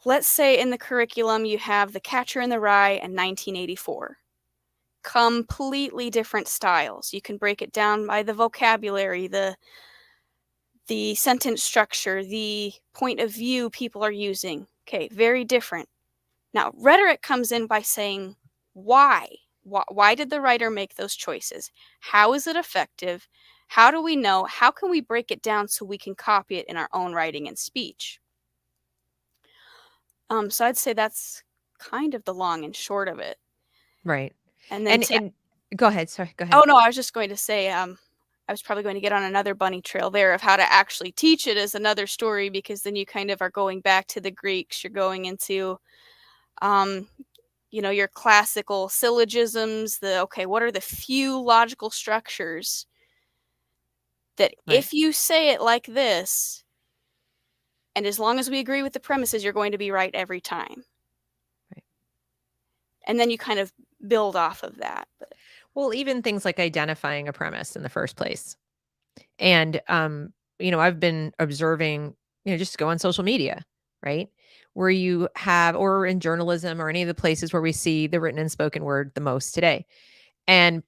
let's say in the curriculum you have The Catcher in the Rye and 1984. Completely different styles. You can break it down by the vocabulary, the sentence structure, the point of view people are using. Okay, very different. Now, rhetoric comes in by saying, why? Why did the writer make those choices? How is it effective? How do we know? How can we break it down so we can copy it in our own writing and speech? So I'd say that's kind of the long and short of it. Right. And then And go ahead. Sorry, go ahead. oh no, I was just going to say, I was probably going to get on another bunny trail there of how to actually teach it as another story, because then you kind of are going back to the Greeks. You're going into, your classical syllogisms, what are the few logical structures that Right. if you say it like this, and as long as we agree with the premises, you're going to be right every time. Right. And then you kind of build off of that. But Well, even things like identifying a premise in the first place. And I've been observing, just go on social media, right? where you have, or in journalism or any of the places where we see the written and spoken word the most today. And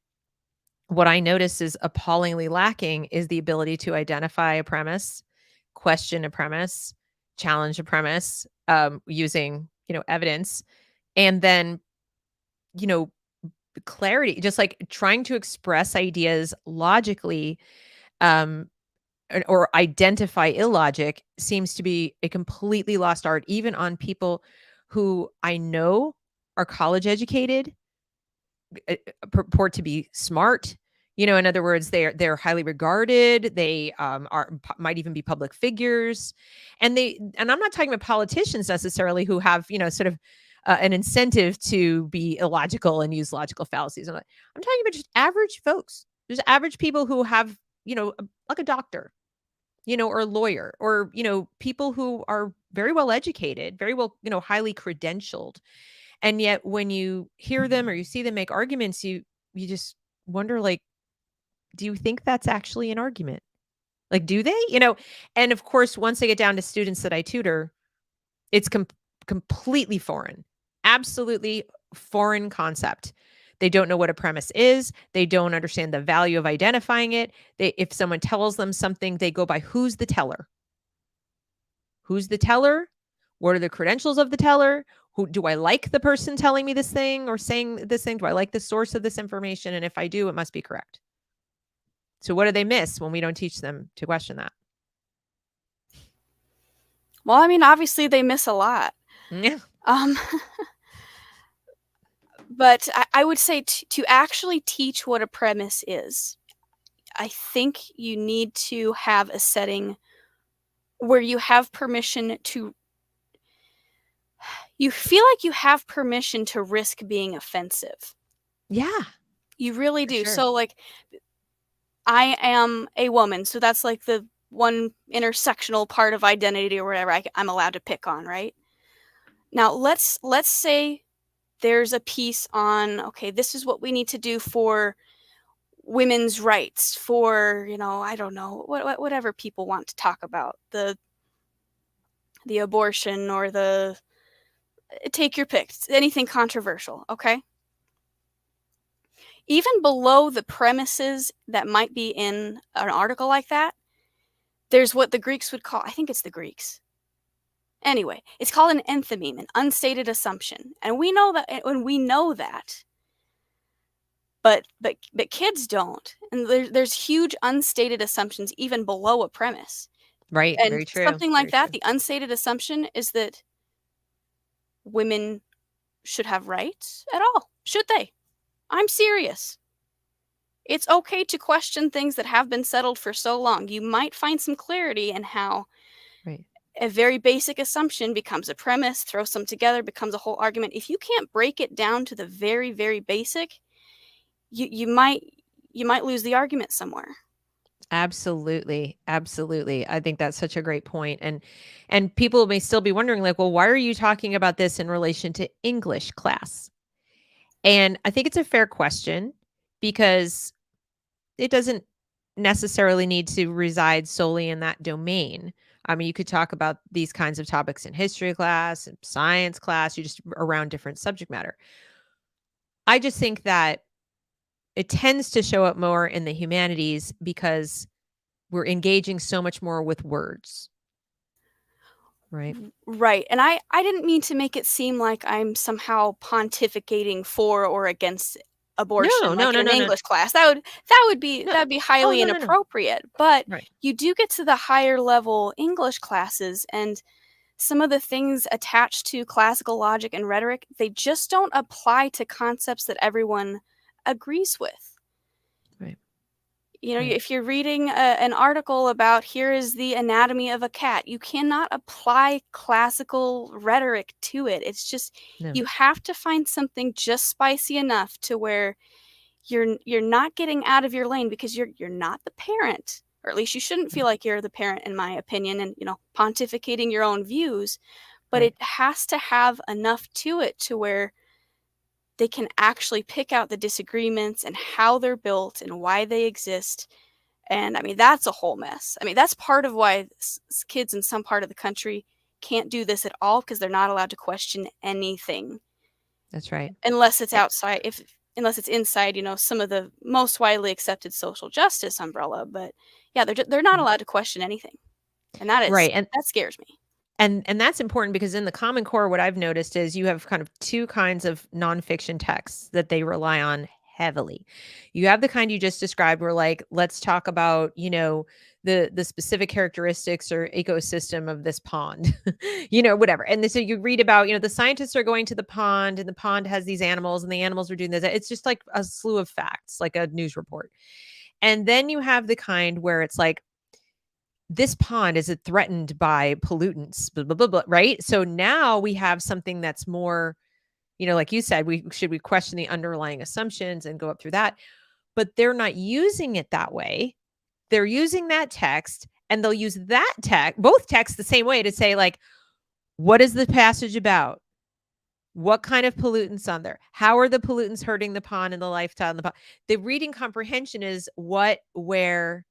what I notice is appallingly lacking is the ability to identify a premise, question a premise, challenge a premise, using, evidence, and then, you know, clarity, just like trying to express ideas logically, um, or identify illogic seems to be a completely lost art, even on people who I know are college educated, purport to be smart. In other words, they're highly regarded. They might even be public figures, and I'm not talking about politicians necessarily who have sort of an incentive to be illogical and use logical fallacies. I'm talking about just average folks, just average people who have like a doctor, or a lawyer, or people who are very well educated, very well highly credentialed, and yet when you hear them or you see them make arguments, you just wonder, like, do you think that's actually an argument? Like, do they? And of course, once I get down to students that I tutor, it's completely foreign. Absolutely foreign concept. They don't know what a premise is. They don't understand the value of identifying it. If someone tells them something, they go by who's the teller. Who's the teller? What are the credentials of the teller? Who do I like the person telling me this thing or saying this thing? Do I like the source of this information? And if I do, it must be correct. So what do they miss when we don't teach them to question that? Well, I mean, obviously they miss a lot. Yeah. Um, but I would say to actually teach what a premise is, I think you need to have a setting where you have permission to, you feel like you have permission to risk being offensive. Yeah. You really For do. sure. So, like, I am a woman, so that's like the one intersectional part of identity or whatever I'm allowed to pick on, right? Now, let's say there's a piece on, okay, this is what we need to do for women's rights, for, I don't know, whatever people want to talk about, the abortion or the, take your pick, anything controversial, okay? Even below the premises that might be in an article like that, there's what the Greeks would call, I think it's the Greeks. Anyway, it's called an enthymeme, an unstated assumption. And we know that, when we know that, but kids don't. And there's huge unstated assumptions even below a premise. Right. And Very true. something like Very that, true. the unstated assumption is that women should have rights at all. Should they? I'm serious. It's okay to question things that have been settled for so long. You might find some clarity in how Right. a very basic assumption becomes a premise, throw some together, becomes a whole argument. If you can't break it down to the very, very basic, you might lose the argument somewhere. Absolutely. Absolutely. I think that's such a great point. And people may still be wondering, like, well, why are you talking about this in relation to English class? And I think it's a fair question because it doesn't necessarily need to reside solely in that domain. I mean, you could talk about these kinds of topics in history class and science class, you just around different subject matter. I just think that it tends to show up more in the humanities because we're engaging so much more with words, right? Right. And I didn't mean to make it seem like I'm somehow pontificating for or against abortion No, like no, in no, an no, no, English class. That would be no. that would be Oh, highly no, no, no. inappropriate. But Right, you do get to the higher level English classes, and some of the things attached to classical logic and rhetoric, they just don't apply to concepts that everyone agrees with. right, right, If you're reading an article about here is the anatomy of a cat, you cannot apply classical rhetoric to it. It's just, no, you have to find something just spicy enough to where you're not getting out of your lane, because you're not the parent, or at least you shouldn't feel right, like you're the parent, in my opinion, and pontificating your own views. But right, it has to have enough to it to where they can actually pick out the disagreements and how they're built and why they exist. And I mean, that's a whole mess. I mean, that's part of why kids in some part of the country can't do this at all because they're not allowed to question anything That's right. unless it's Eh, outside, if unless it's inside, some of the most widely accepted social justice umbrella. But yeah, they're not mm, allowed to question anything, and right. And that scares me. and that's important because in the Common Core, what I've noticed is you have kind of two kinds of nonfiction texts that they rely on heavily. You have the kind you just described where like, let's talk about, the specific characteristics or ecosystem of this pond, whatever. And so you read about, the scientists are going to the pond and the pond has these animals and the animals are doing this. It's just like a slew of facts, like a news report. And then you have the kind where it's like, this pond is it threatened by pollutants, blah, blah, blah, blah, right? So now we have something that's more, like you said, we question the underlying assumptions and go up through that, but they're not using it that way. They're using that text and they'll use that text, both texts the same way to say like, what is the passage about? What kind of pollutants on there? How are the pollutants hurting the pond and the lifestyle in the pond? The reading comprehension is what, where,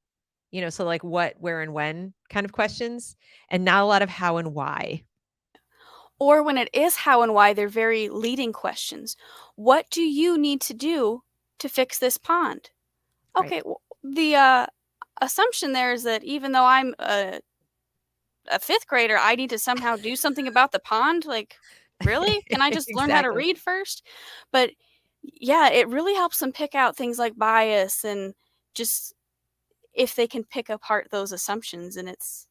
so like what, where, and when kind of questions, and not a lot of how and why. Or when it is how and why, they're very leading questions. What do you need to do to fix this pond? Right. Okay, the assumption there is that even though I'm a fifth grader, I need to somehow do something about the pond. Like, really? Can I just learn how to Exactly. read first? But yeah, it really helps them pick out things like bias and just if they can pick apart those assumptions. And it's,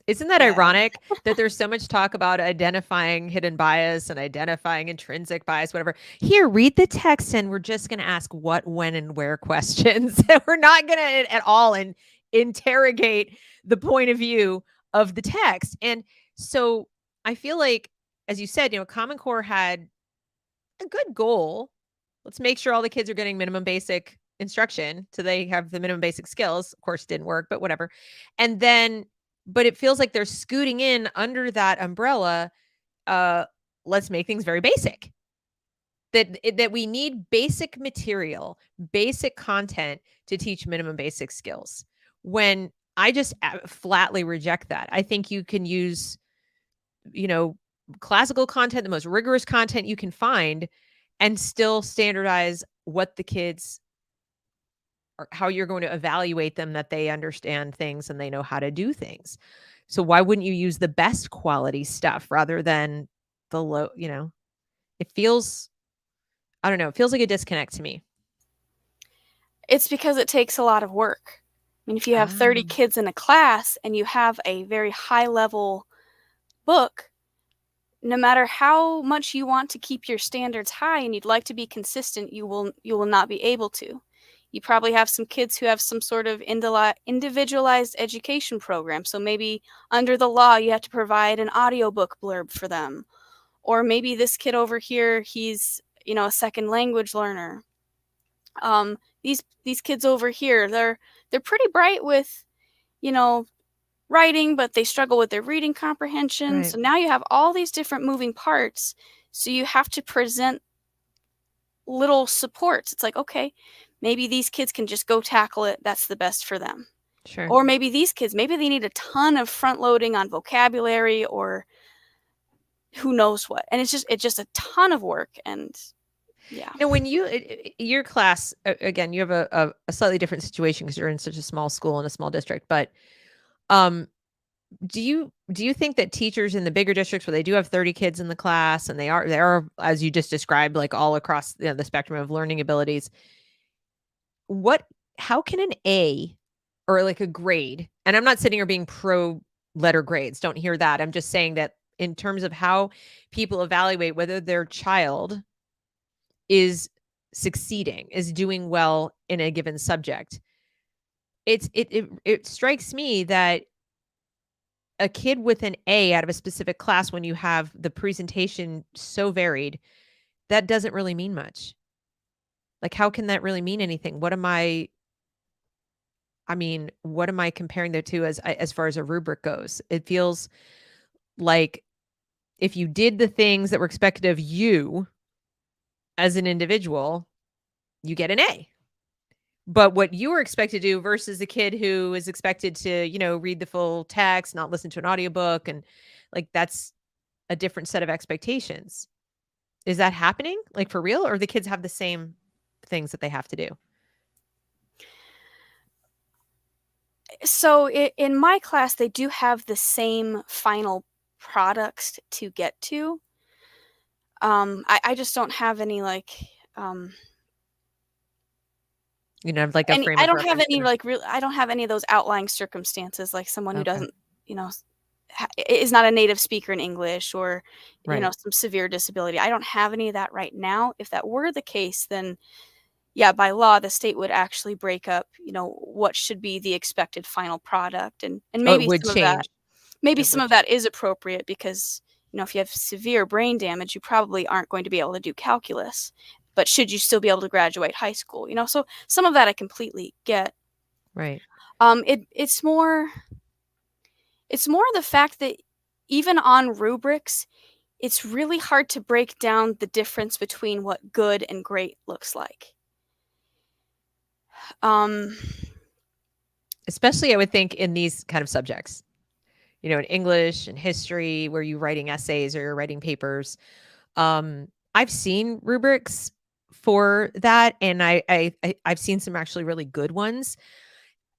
Isn't that yeah. ironic that there's so much talk about identifying hidden bias and identifying intrinsic bias, whatever? Here, read the text, and we're just going to ask what, when, and where questions. We're not going to at all interrogate the point of view of the text. And so I feel like, as you said, Common Core had a good goal. Let's make sure all the kids are getting minimum basic instruction so they have the minimum basic skills. Of course, didn't work, but whatever. And then, but it feels like they're scooting in under that umbrella. Uh, let's make things very basic. That we need basic material, basic content to teach minimum basic skills. When I just flatly reject that. I think you can use, you know, classical content, the most rigorous content you can find, and still standardize what the kids or how you're going to evaluate them, that they understand things and they know how to do things. So why wouldn't you use the best quality stuff rather than the low, it feels, I don't know, it feels like a disconnect to me. It's because it takes a lot of work. I mean, if you have 30 Ah, kids in a class and you have a very high level book, no matter how much you want to keep your standards high and you'd like to be consistent, you will not be able to. You probably have some kids who have some sort of individualized education program. So maybe under the law, you have to provide an audiobook blurb for them. Or maybe this kid over here, he's, a second language learner. These kids over here, they're pretty bright with, you know, writing, but they struggle with their reading comprehension. right. So now you have all these different moving parts. So you have to present little supports. It's like, okay, maybe these kids can just go tackle it. That's the best for them. Sure. Or maybe these kids, maybe they need a ton of front loading on vocabulary or who knows what. And it's just a ton of work. And yeah. When your class, again, you have a slightly different situation because you're in such a small school in a small district, but um do you think that teachers in the bigger districts where they do have 30 kids in the class and they are, as you just described, like all across the spectrum of learning abilities, what how can an A or like a grade, and I'm not sitting here being pro letter grades, don't hear that, I'm just saying that in terms of how people evaluate whether their child is succeeding, is doing well in a given subject, it strikes me that a kid with an A out of a specific class, when you have the presentation so varied, that doesn't really mean much. Like, how can that really mean anything? What am I comparing the two as far as a rubric goes? It feels like if you did the things that were expected of you as an individual, you get an A. But what you were expected to do versus the kid who is expected to, read the full text, not listen to an audiobook, and Like that's a different set of expectations. Is that happening? Like for real? Or the kids have the same things that they have to do? So in my class, they do have the same final products to get to. I just don't have any like Like a any frame I of don't have reference any there. like real I don't have any of those outlying circumstances like someone who Okay. doesn't, you know, is not a native speaker in English or, Right. some severe disability. I don't have any of that right now. If that were the case, then yeah, by law, the state would actually break up, what should be the expected final product, and Oh, it would change. maybe It some would of change. that is appropriate because, if you have severe brain damage, you probably aren't going to be able to do calculus. But should you still be able to graduate high school? So some of that I completely get. Right. It's more the fact that even on rubrics, it's really hard to break down the difference between what good and great looks like. Um, Especially I would think in these kind of subjects. In English and history where you're writing essays or you're writing papers. I've seen rubrics for that, and I've seen some actually really good ones.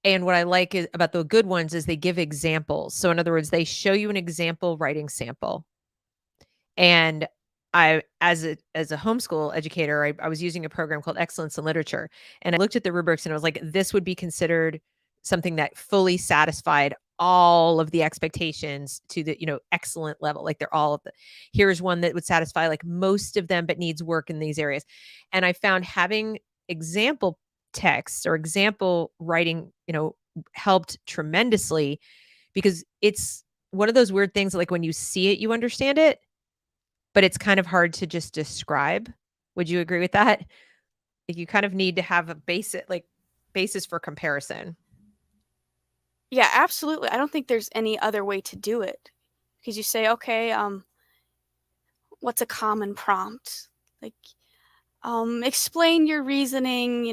And what I like is about the good ones is they give examples. So in other words, they show you an example writing sample. And I, as a homeschool educator, I was using a program called Excellence in Literature, and I looked at the rubrics and I was like, this would be considered something that fully satisfied all of the expectations to the excellent level. Like they're all of the. Here's one that would satisfy like most of them, but needs work in these areas. And I found having example text or example writing, helped tremendously because it's one of those weird things. Like when you see it, you understand it, but it's kind of hard to just describe. Would you agree with that? Like you kind of need to have a basis for comparison. yeah, absolutely. I don't think there's any other way to do it because you say, okay, what's a common prompt? Like, explain your reasoning,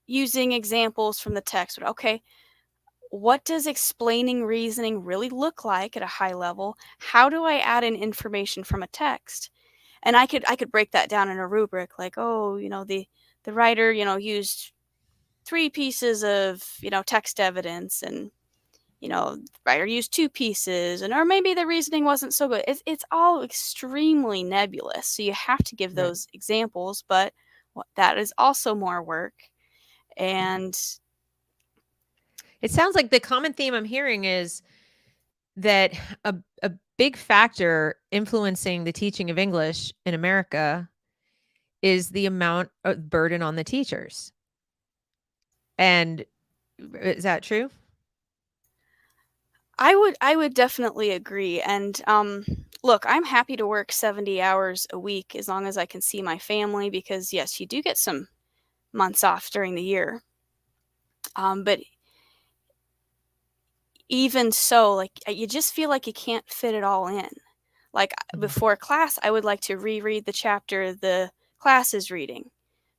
using examples from the text. But okay, what does explaining reasoning really look like at a high level? How do I add in information from a text? And I could break that down in a rubric like, oh, the writer, used three pieces of, text evidence, and writer used two pieces, and or maybe the reasoning wasn't so good. It's all extremely nebulous, so you have to give Right. those examples, but that is also more work. And It sounds like the common theme I'm hearing is that a big factor influencing the teaching of English in America is the amount of burden on the teachers. And is that true? I would definitely agree. And look, I'm happy to work 70 hours a week as long as I can see my family, because yes, you do get some months off during the year. But even so, like, you just feel like you can't fit it all in. Like, Mhm. before class, I would like to reread the chapter the class is reading.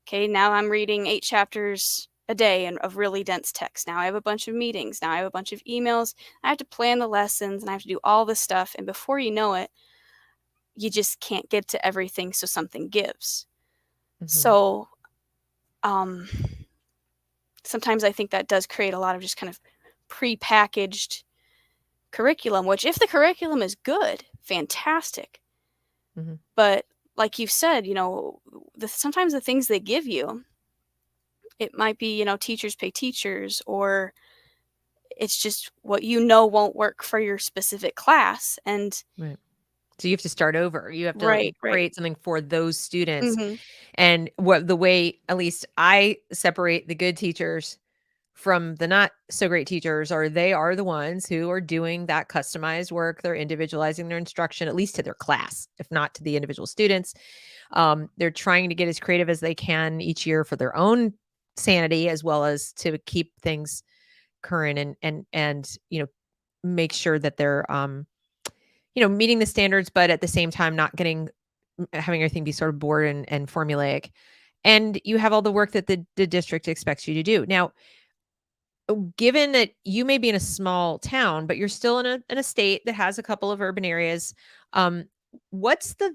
Okay, now I'm reading 8 chapters a day of really dense text. Now I have a bunch of meetings. Now I have a bunch of emails. I have to plan the lessons and I have to do all this stuff. And before you know it, you just can't get to everything, so something gives. Mhm. So, um, sometimes I think that does create a lot of just kind of prepackaged curriculum, which, if the curriculum is good, fantastic. Mhm. But like you've said, sometimes the things they give you, it might be, teachers pay teachers, or it's just what won't work for your specific class. And Right. So you have to start over. You have to right, right. create something for those students. Mhm. And what the way at least I separate the good teachers from the not so great teachers are they are the ones who are doing that customized work. They're individualizing their instruction, at least to their class, if not to the individual students. They're trying to get as creative as they can each year for their own sanity, as well as to keep things current and make sure that they're meeting the standards, but at the same time not getting having everything be sort of bored and formulaic. And you have all the work that the district expects you to do. Now, given that you may be in a small town, but you're still in a state that has a couple of urban areas, um, what's the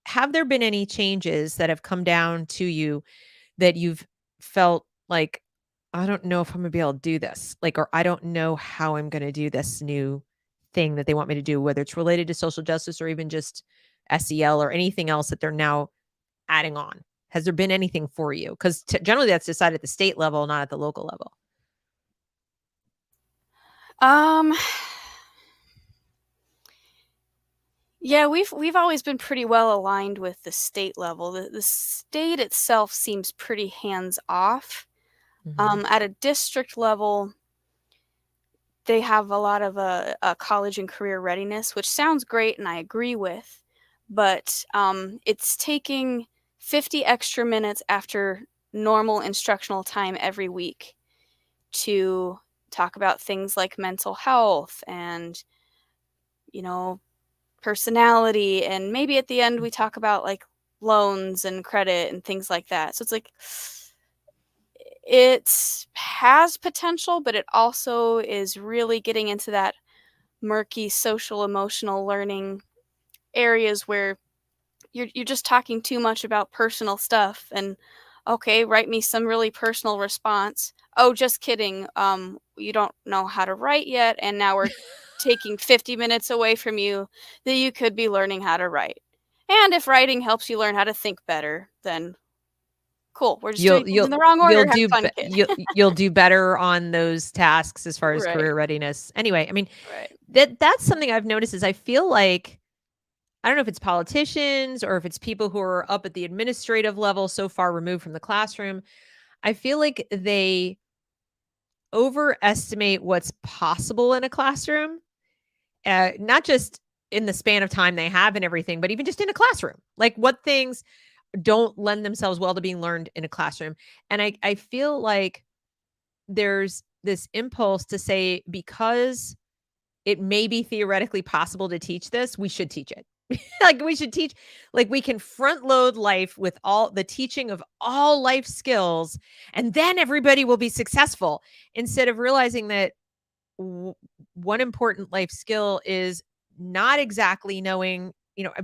have there been any changes that have come down to you that you've felt like, I don't know if I'm gonna be able to do this, like, or I don't know how I'm gonna do this new thing that they want me to do, whether it's related to social justice or even just SEL or anything else that they're now adding on? Has there been anything for you? Because generally that's decided at the state level, not at the local level. Um, yeah, we've always been pretty well aligned with the state level. The state itself seems pretty hands off. Mhm. At a district level, they have a lot of college and career readiness, which sounds great, and I agree with. But it's taking 50 extra minutes after normal instructional time every week to talk about things like mental health and, you know, personality. And maybe at the end, we talk about like loans and credit and things like that. So it's like, it has potential, but it also is really getting into that murky social emotional learning areas where you're just talking too much about personal stuff. And okay, write me some really personal response. Oh, just kidding. You don't know how to write yet, and now we're taking 50 minutes away from you that you could be learning how to write. And if writing helps you learn how to think better, then cool. We're just You'll doing things in you'll the wrong you'll order. Have do fun, be kid. you'll do better on those tasks as far as Right. career readiness. Anyway, I mean, Right. that's something I've noticed is I feel like I don't know if it's politicians or if it's people who are up at the administrative level so far removed from the classroom. I feel like they overestimate what's possible in a classroom, not just in the span of time they have and everything, but even just in a classroom. Like what things don't lend themselves well to being learned in a classroom. And I feel like there's this impulse to say because it may be theoretically possible to teach this, we should teach it. Like we should teach, like we can front load life with all the teaching of all life skills, and then everybody will be successful instead of realizing that w- one important life skill is not exactly knowing,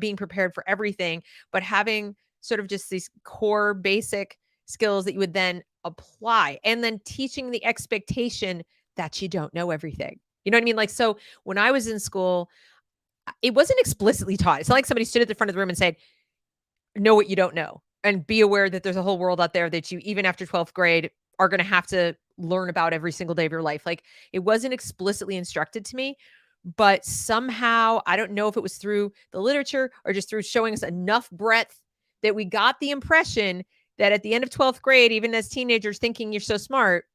being prepared for everything, but having sort of just these core basic skills that you would then apply and then teaching the expectation that you don't know everything. You know what I mean? Like, so when I was in school, it wasn't explicitly taught. It's not like somebody stood at the front of the room and said, know what you don't know and be aware that there's a whole world out there that you, even after 12th grade, are going to have to learn about every single day of your life. Like it wasn't explicitly instructed to me, but somehow I don't know if it was through the literature or just through showing us enough breadth that we got the impression that at the end of 12th grade, even as teenagers thinking you're so smart,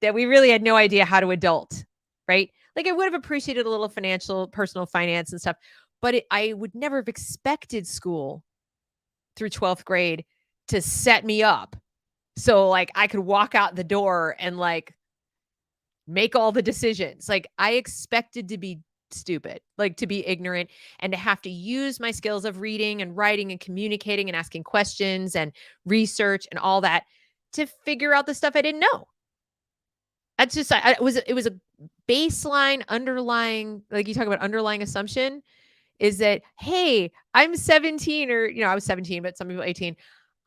that we really had no idea how to adult, right? Like I would have appreciated a little financial, personal finance and stuff, but I would never have expected school through 12th grade to set me up. So like I could walk out the door and like make all the decisions. Like I expected to be stupid, like to be ignorant and to have to use my skills of reading and writing and communicating and asking questions and research and all that to figure out the stuff I didn't know. That's just it was a baseline underlying, like you talk about underlying assumption is that, hey, I'm 17 or, I was 17, but some people 18.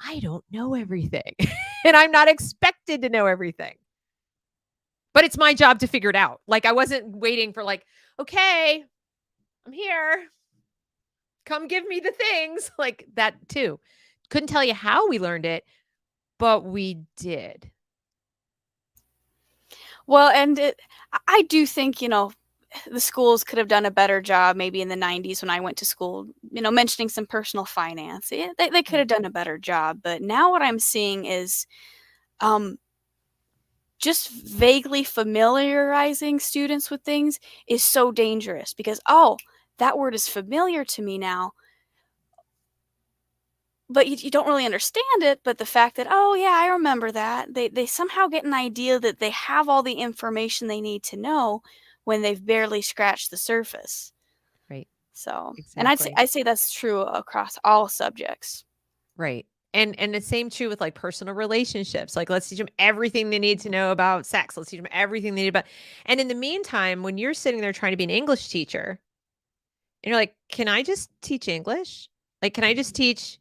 I don't know everything. And I'm not expected to know everything. But it's my job to figure it out. Like I wasn't waiting for like, okay, I'm here. Come give me the things. Like that too. Couldn't tell you how we learned it, but we did. Well, and I do think, the schools could have done a better job maybe in the 90s when I went to school, mentioning some personal finance. Yeah, they could Mm. have done a better job. But now what I'm seeing is um, just vaguely familiarizing students with things is so dangerous because, oh, that word is familiar to me now. But you don't really understand it. But the fact that, oh, yeah, I remember that, they somehow get an idea that they have all the information they need to know when they've barely scratched the surface. Right. So, and Exactly. I'd say that's true across all subjects. Right. And the same true with like personal relationships. Like let's teach them everything they need to know about sex. Let's teach them everything they need about. And in the meantime, when you're sitting there trying to be an English teacher, and you're like, "Can I just teach English? Like can I just teach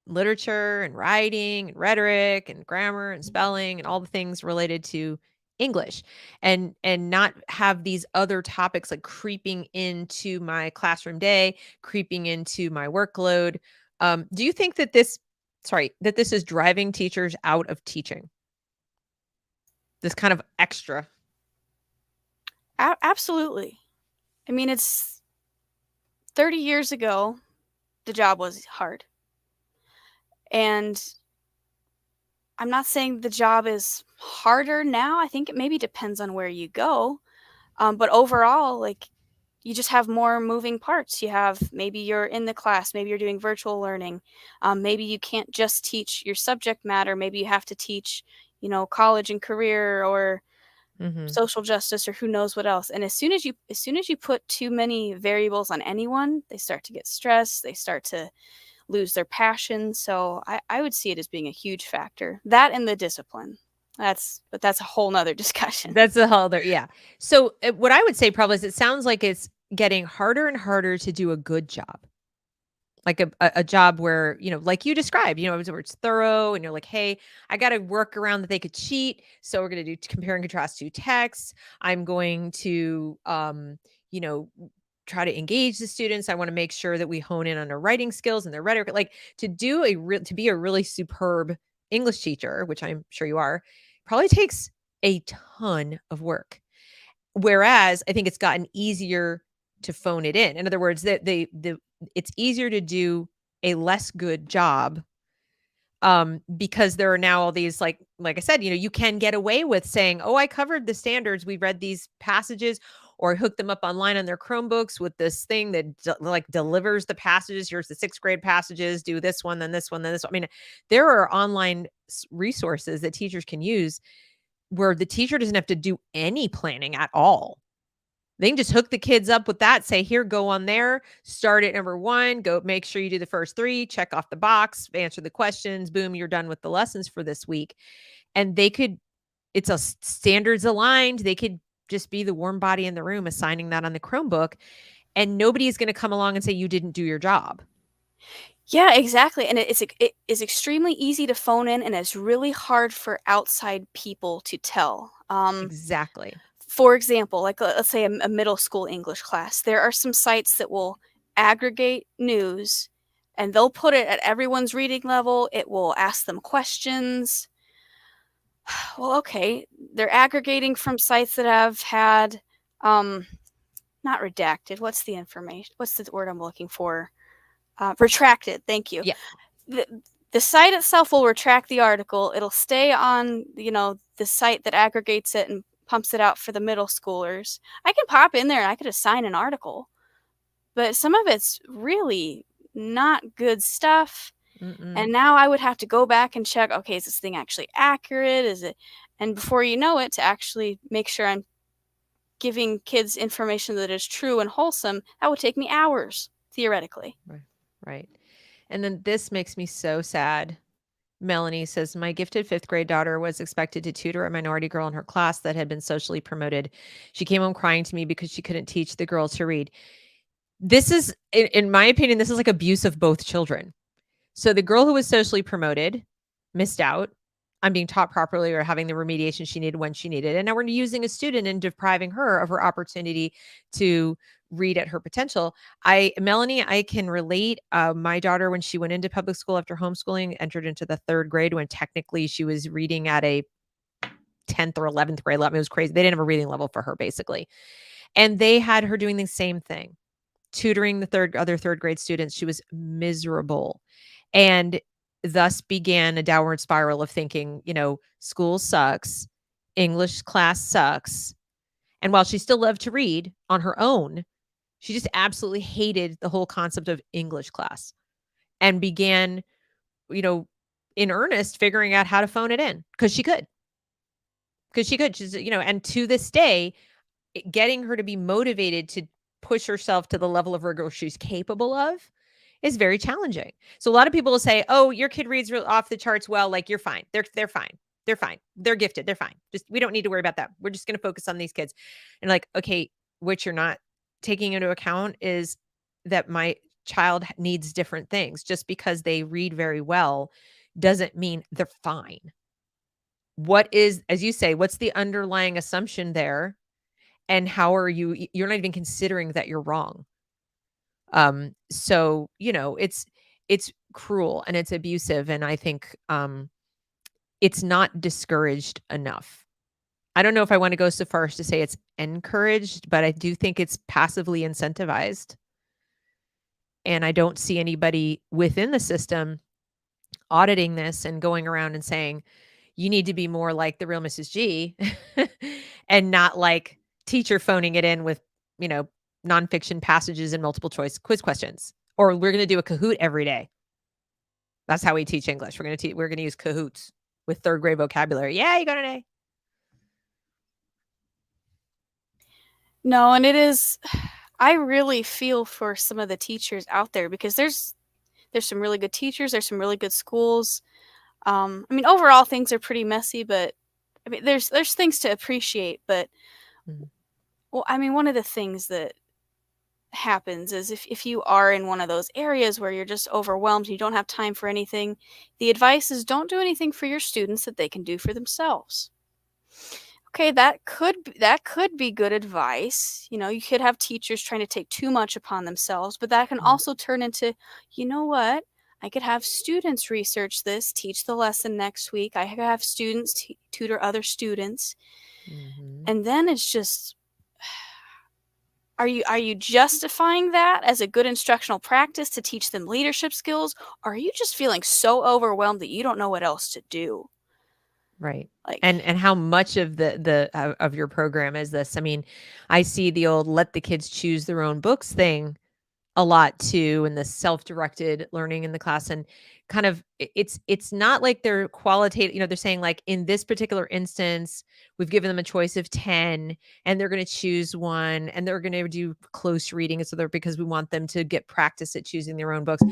literature and writing and rhetoric and grammar and spelling and all the things related to English and not have these other topics like creeping into my classroom day, creeping into my workload. Do you think that that this is driving teachers out of teaching? This kind of extra. Absolutely. I mean, it's 30 years ago, the job was hard. And I'm not saying the job is harder now. I think it maybe depends on where you go. But overall, like, you just have more moving parts. You have maybe you're in the class, maybe you're doing virtual learning. Maybe you can't just teach your subject matter. Maybe you have to teach, college and career or Mhm. social justice or who knows what else. And as soon as you put too many variables on anyone, they start to get stressed, they start to lose their passion. So I would see it as being a huge factor. That and the discipline. That's a whole nother discussion. That's a whole other yeah. So, what I would say probably is it sounds like it's getting harder and harder to do a good job. Like a job where, like you described, where it's thorough and you're like, "Hey, I gotta work around that they could cheat, so we're gonna do compare and contrast to texts. I'm going to, you know, try to engage the students. I wanna make sure that we hone in on their writing skills and their rhetoric." Like, to be a really superb English teacher, which I'm sure you are, probably takes a ton of work. Whereas I think it's gotten easier to phone it in. In other words, that the it's easier to do a less good job, because there are now all these like I said, you can get away with saying, "Oh, I covered the standards. We read these passages," or hook them up online on their Chromebooks with this thing that delivers the passages. Here's the 6th grade passages. Do this one, then this one, then this one. I mean, there are online resources that teachers can use where the teacher doesn't have to do any planning at all. They can just hook the kids up with that, say, "Here, go on there, start at number 1, go make sure you do the first 3, check off the box, answer the questions, boom, you're done with the lessons for this week." And they could it's a standards aligned, they could just be the warm body in the room assigning that on the Chromebook, and nobody is gonna come along and say you didn't do your job. Yeah, exactly. And it is extremely easy to phone in, and it's really hard for outside people to tell. Exactly. For example, like let's say a middle school English class, there are some sites that will aggregate news and they'll put it at everyone's reading level. It will ask them questions. Well, okay, they're aggregating from sites that have had, um, not redacted. What's the information? What's the word I'm looking for? Retracted. Thank you. Yeah, the the site itself will retract the article. It'll stay on, the site that aggregates it and pumps it out for the middle schoolers. I can pop in there and I could assign an article, but some of it's really not good stuff. mm-mm, And now I would have to go back and check, okay, is this thing actually accurate? Is it? And before you know it, to actually make sure I'm giving kids information that is true and wholesome, that would take me hours, theoretically. right, right. And then this makes me so sad. Melanie says, "My gifted 5th grade daughter was expected to tutor a minority girl in her class that had been socially promoted. She came home crying to me because she couldn't teach the girl to read." This is, in my opinion, this is like abuse of both children. So the girl who was socially promoted missed out on being taught properly or having the remediation she needed when she needed it. And now we're using a student and depriving her of her opportunity to read at her potential. Melanie, I can relate. My daughter, when she went into public school after homeschooling, entered into the 3rd grade when technically she was reading at a 10th or 11th grade level. It was crazy. They didn't have a reading level for her, basically. And they had her doing the same thing, tutoring the other 3rd grade students. She was miserable. And thus began a downward spiral of thinking, school sucks, English class sucks. And while she still loved to read on her own, she just absolutely hated the whole concept of English class and began, you know, in earnest figuring out how to phone it in because she could. Because she could. And to this day, getting her to be motivated to push herself to the level of rigor she's capable of is very challenging. So a lot of people will say, "Oh, your kid reads off the charts well, like you're fine. They're fine. They're fine. They're gifted. They're fine. Just we don't need to worry about that. We're just going to focus on these kids." And like, okay, what you're not taking into account is that my child needs different things. Just because they read very well doesn't mean they're fine. What is, as you say, what's the underlying assumption there? And how are you're not even considering that you're wrong. So, it's cruel and it's abusive, and I think, it's not discouraged enough. I don't know if I wanna go so far as to say it's encouraged, but I do think it's passively incentivized, and I don't see anybody within the system auditing this and going around and saying, "You need to be more like the real Mrs. G," and not like teacher phoning it in with, you know, nonfiction passages and multiple choice quiz questions, or we're gonna do a Kahoot every day. That's how we teach English. We're gonna use Kahoots with 3rd grade vocabulary. Yeah, you got an A. No, and it is I really feel for some of the teachers out there because there's some really good teachers, there's some really good schools. I mean, overall things are pretty messy, but I mean, there's things to appreciate, but Mhm, well, I mean, one of the things that happens is if you are in one of those areas where you're just overwhelmed, you don't have time for anything, the advice is don't do anything for your students that they can do for themselves. Okay, that could be good advice. You know, you could have teachers trying to take too much upon themselves, but that can mhm, also turn into, you know what? I could have students research this, teach the lesson next week. I could have students tutor other students. mhm. And then it's just are you justifying that as a good instructional practice to teach them leadership skills? Or are you just feeling so overwhelmed that you don't know what else to do? Right. Like, And how much of of your program is this? I mean, I see the old "let the kids choose their own books" thing a lot too, and the self-directed learning in the class, and kind of it's not like they're qualitative, they're saying like, in this particular instance, we've given them a choice of 10 and they're going to choose one and they're going to do close reading, so they're because we want them to get practice at choosing their own books.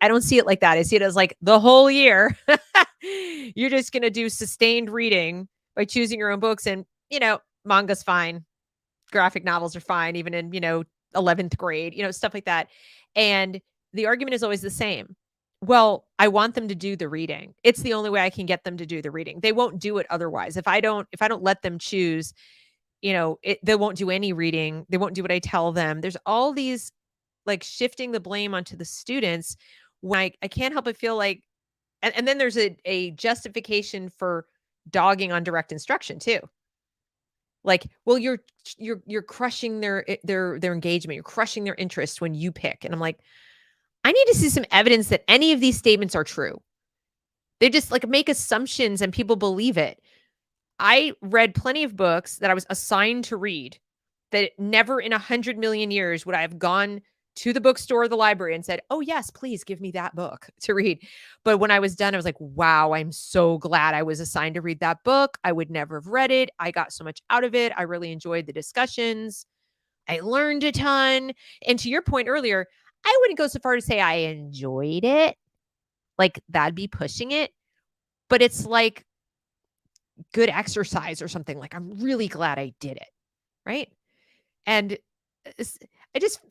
I don't see it like that. I see it as like the whole year you're just going to do sustained reading by choosing your own books, and manga's fine, graphic novels are fine, even in, 11th grade, stuff like that. And the argument is always the same. Well, I want them to do the reading. It's the only way I can get them to do the reading. They won't do it otherwise. If I don't let them choose, they won't do any reading. They won't do what I tell them. There's all these like shifting the blame onto the students when I can't help but feel like, and then there's a justification for dogging on direct instruction too. Like, well, you're crushing their engagement. You're crushing their interest when you pick. And I'm like, I need to see some evidence that any of these statements are true. They just like make assumptions and people believe it. I read plenty of books that I was assigned to read that never in 100 million years would I have gone to the bookstore or the library and said, "Oh, yes, please give me that book to read." But when I was done, I was like, wow, I'm so glad I was assigned to read that book. I would never have read it. I got so much out of it. I really enjoyed the discussions. I learned a ton. And to your point earlier, I wouldn't go so far to say I enjoyed it. Like, that'd be pushing it. But it's like good exercise or something. Like, I'm really glad I did it. Right. And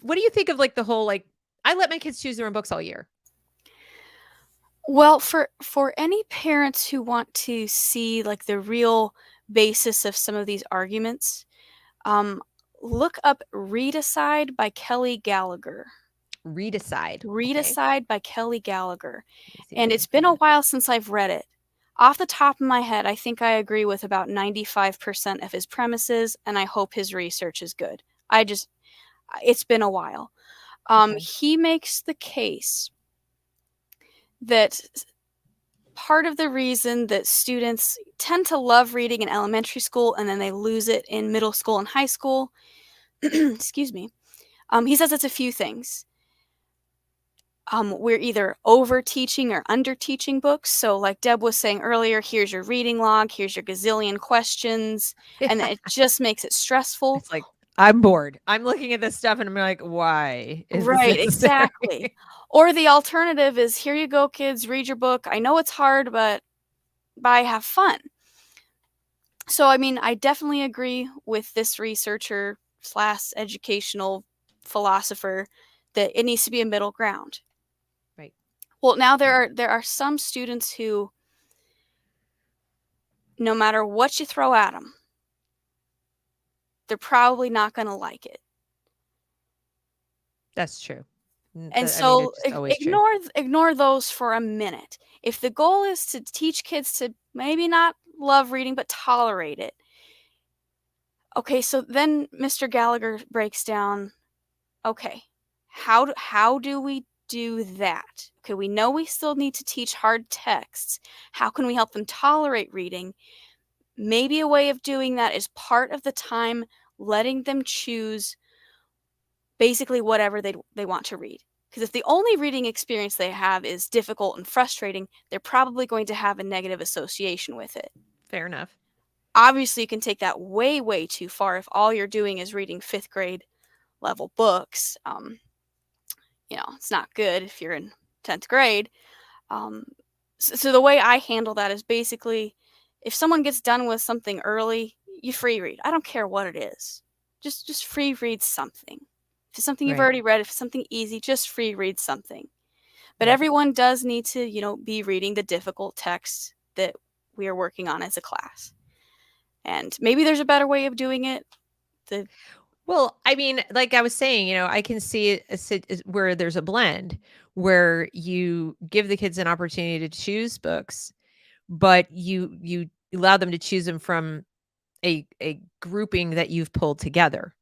what do you think of like the whole, like, I let my kids choose their own books all year? well, for any parents who want to see like the real basis of some of these arguments, um, look up "Read Aside" by Kelly Gallagher. Read aside. "Read Okay. Aside" by Kelly Gallagher, Let me see if and I can it's been find a that. while since I've read it. Off the top of my head, I think I agree with about 95% of his premises, and I hope his research is good. It's been a while. Okay. He makes the case that part of the reason that students tend to love reading in elementary school and then they lose it in middle school and high school, excuse me, he says it's a few things. We're either over teaching or under teaching books. So, like Deb was saying earlier, here's your reading log, here's your gazillion questions, and it just makes it stressful. It's like, I'm bored. I'm looking at this stuff and I'm like, why is this Right, necessary? exactly. Or the alternative is, here you go, kids, read your book. I know it's hard, but bye, have fun. So, I mean, I definitely agree with this researcher slash educational philosopher that it needs to be a middle ground. Right. Well, now there are some students who, no matter what you throw at them, they're probably not going to like it. That's true. And I mean, so it's just always true. ignore those for a minute. If the goal is to teach kids to maybe not love reading but tolerate it. Okay, so then Mr. Gallagher breaks down, okay, how do we do that? Okay, we know we still need to teach hard texts. How can we help them tolerate reading? Maybe a way of doing that is part of the time letting them choose basically whatever they want to read. Because if the only reading experience they have is difficult and frustrating, they're probably going to have a negative association with it. Fair enough. Obviously, you can take that way, way too far if all you're doing is reading fifth grade level books. It's not good if you're in 10th grade. Um, so the way I handle that is basically, if someone gets done with something early, you free read. I don't care what it is. Just free read something. If it's something you've Right. already read, if it's something easy, just free read something. But Right. everyone does need to, be reading the difficult text that we are working on as a class. And maybe there's a better way of doing it. The Well, I mean, like I was saying, I can see where there's a blend where you give the kids an opportunity to choose books, but you allow them to choose them from a grouping that you've pulled together.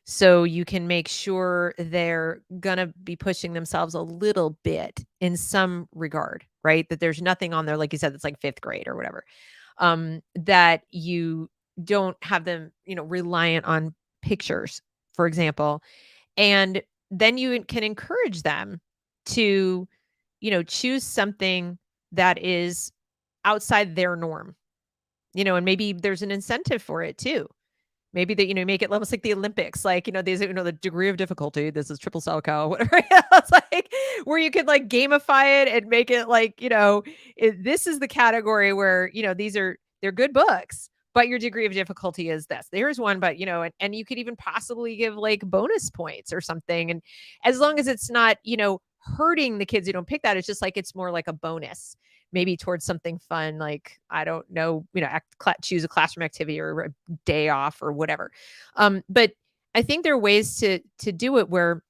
So you can make sure they're gonna be pushing themselves a little bit in some regard, right? That there's nothing on there, like you said, that's like fifth grade or whatever. That you don't have them, reliant on pictures, for example. And then you can encourage them to, choose something that is outside their norm, and maybe there's an incentive for it too. Maybe that, make it almost like the Olympics, like, these, the degree of difficulty, this is triple Salchow, whatever. It's like where you could like gamify it and make it like, this is the category where, they're good books, but your degree of difficulty is this. There's one, but and you could even possibly give like bonus points or something. And as long as it's not, hurting the kids who don't pick that, it's just like it's more like a bonus maybe towards something fun, like I don't know, choose a classroom activity or a day off or whatever. But I think there are ways to do it where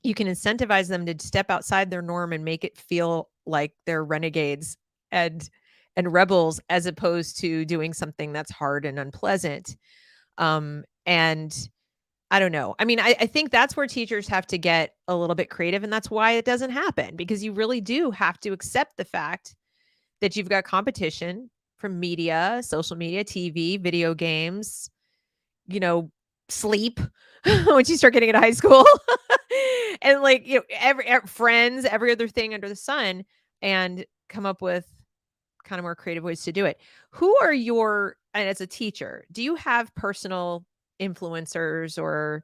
you can incentivize them to step outside their norm and make it feel like they're renegades and rebels, as opposed to doing something that's hard and unpleasant. And I don't know. I mean, I think that's where teachers have to get a little bit creative, and that's why it doesn't happen, because you really do have to accept the fact that you've got competition from media, social media, TV, video games, you know, sleep once you start getting into high school. And like, every friends, every other thing under the sun, and come up with kind of more creative ways to do it. Who are your, and as a teacher, do you have personal influencers or,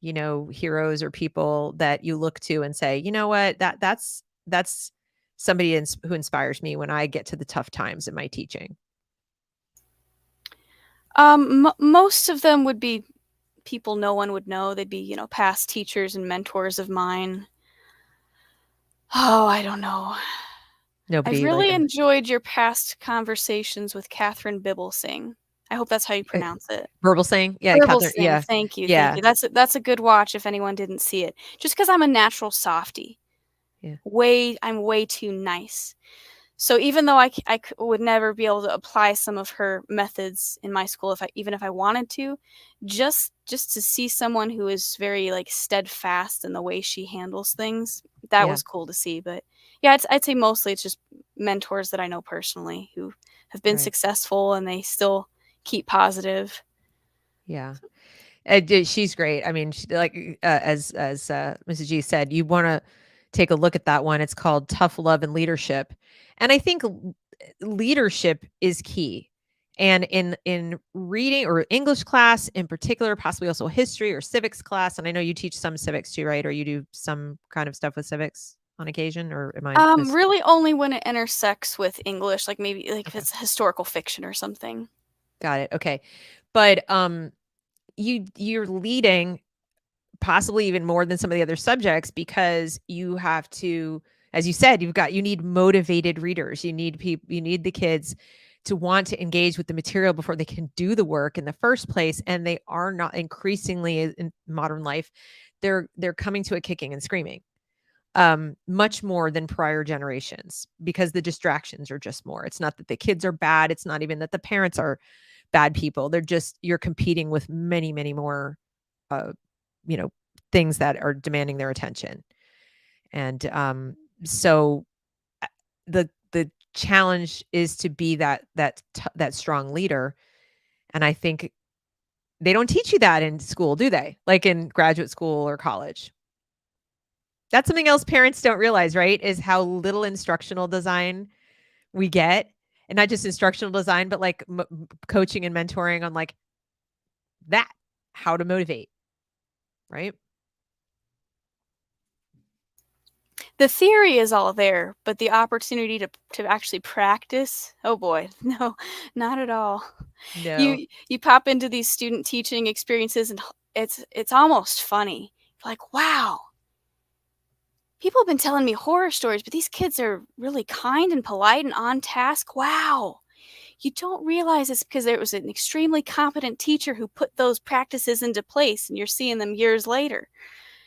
heroes or people that you look to and say, you know what, that's somebody who inspires me when I get to the tough times in my teaching? Most of them would be people no one would know. They'd be, past teachers and mentors of mine. Oh, I don't know. I've Nobody like really a, enjoyed your past conversations with Catherine Bibblesing. I hope that's how you a pronounce it. verbal saying. Yeah, Catherine. Bibblesing, Yeah, thank you, thank yeah, you. That's a good watch if anyone didn't see it. Just because I'm a natural softie, yeah, I'm way too nice. So even though would never be able to apply some of her methods in my school, even if I wanted to, just to see someone who is very like steadfast in the way she handles things, that yeah. was cool to see. But yeah, I'd say mostly it's just mentors that I know personally who have been Right. successful and they still keep positive. Yeah. She's great. I mean, like as Mrs. G said, you want to take a look at that one. It's called Tough Love and Leadership, and I think leadership is key. And in reading or English class in particular, possibly also history or civics class, and I know you teach some civics too, right? Or you do some kind of stuff with civics on occasion, or am I Really only when it intersects with English, like maybe like if Okay. it's historical fiction or something. Got it. Okay. But you're leading possibly even more than some of the other subjects because you have to, as you said, you need motivated readers. You need the kids to want to engage with the material before they can do the work in the first place, and they are not, increasingly in modern life, they're coming to it kicking and screaming, much more than prior generations, because the distractions are just more. It's not that the kids are bad, it's not even that the parents are bad people. They're just, you're competing with many more uh you know things that are demanding their attention. And so the challenge is to be that strong leader. And I think they don't teach you that in school, do they? Like in graduate school or college. That's something else parents don't realize, right? Is how little instructional design we get. And not just instructional design, but like coaching and mentoring on like that, how to motivate, right? The theory is all there, but the opportunity to actually practice, oh boy, no, not at all. No. You pop into these student teaching experiences and it's almost funny. Like, wow, people have been telling me horror stories, but these kids are really kind and polite and on task. Wow. You don't realize it's because there was an extremely competent teacher who put those practices into place, and you're seeing them years later.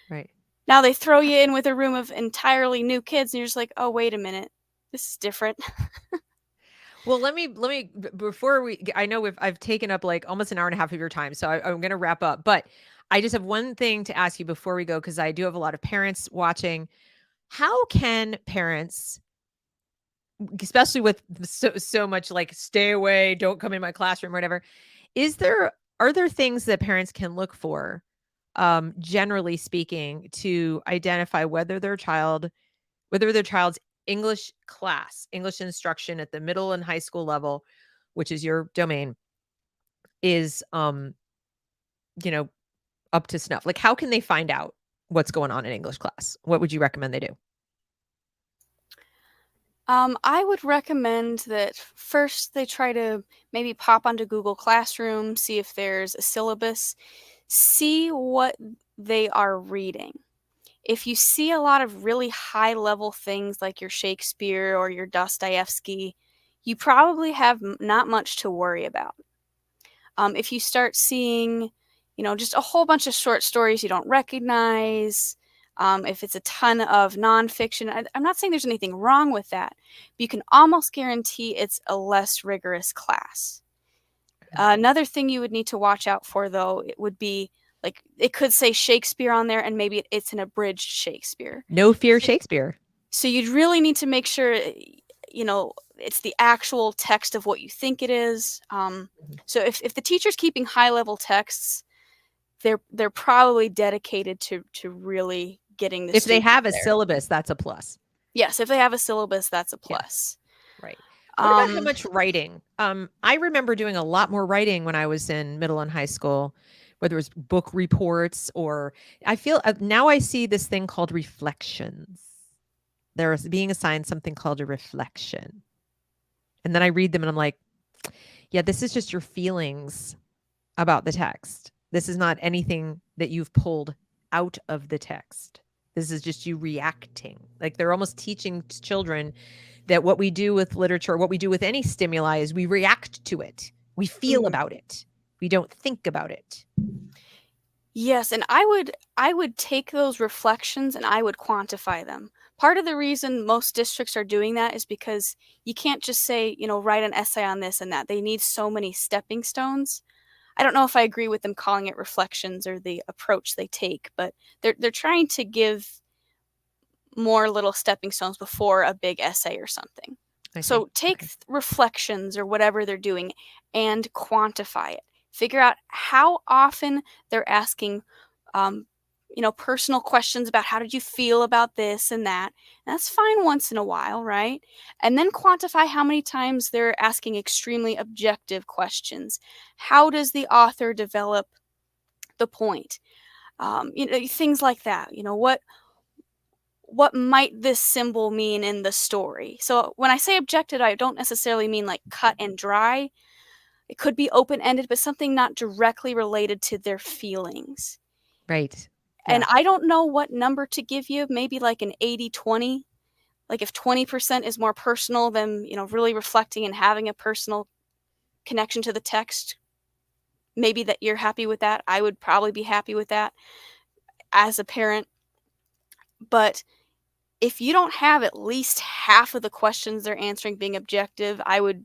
Right. Now they throw you in with a room of entirely new kids, and you're just like, oh, wait a minute. This is different. Well, let me before we, I know I've taken up like almost an hour and a half of your time, so I'm going to wrap up. But I just have one thing to ask you before we go, because I do have a lot of parents watching. How can parents, especially with so much like stay away, don't come in my classroom, or whatever, is there are there things that parents can look for, generally speaking, to identify whether their child's English class, English instruction at the middle and high school level, which is your domain, is you know, up to snuff? Like how can they find out what's going on in English class? What would you recommend they do? I would recommend that first they try to maybe pop onto Google Classroom, see if there's a syllabus, see what they are reading. If you see a lot of really high level things like your Shakespeare or your Dostoevsky, you probably have not much to worry about. If you start seeing, just a whole bunch of short stories you don't recognize, if it's a ton of nonfiction, I'm not saying there's anything wrong with that, but you can almost guarantee it's a less rigorous class. Okay. Another thing you would need to watch out for, though, it would be like it could say Shakespeare on there, and maybe it's an abridged Shakespeare. No fear So, Shakespeare. so you'd really need to make sure, it's the actual text of what you think it is. Mhm. So if the teacher's keeping high level texts, they're probably dedicated to really getting the If they students have a there. syllabus, that's a plus. Yes, if they have a syllabus, that's a Yeah, plus. right. What about how Um, much writing? I remember doing a lot more writing when I was in middle and high school, whether it was book reports or I feel now I see this thing called reflections. There's being assigned something called a reflection. And then I read them and I'm like, yeah, this is just your feelings about the text. This is not anything that you've pulled out of the text. This is just you reacting. Like they're almost teaching children that what we do with literature, what we do with any stimuli is we react to it. We feel mhm. about it. We don't think about it. Yes, and I would take those reflections and I would quantify them. Part of the reason most districts are doing that is because you can't just say, write an essay on this and that. They need so many stepping stones. I don't know if I agree with them calling it reflections or the approach they take, but they're trying to give more little stepping stones before a big essay or something. I see. So take Okay. reflections or whatever they're doing and quantify it. Figure out how often they're asking, um, personal questions about how did you feel about this and that. And that's fine once in a while, right? And then quantify how many times they're asking extremely objective questions. How does the author develop the point? Things like that. What might this symbol mean in the story? So when I say objective, I don't necessarily mean like cut and dry. It could be open ended, but something not directly related to their feelings. Right. And Yeah. I don't know what number to give you, maybe like an 80-20. Like if 20% is more personal than, really reflecting and having a personal connection to the text, maybe that you're happy with that. I would probably be happy with that as a parent. But if you don't have at least half of the questions they're answering being objective, I would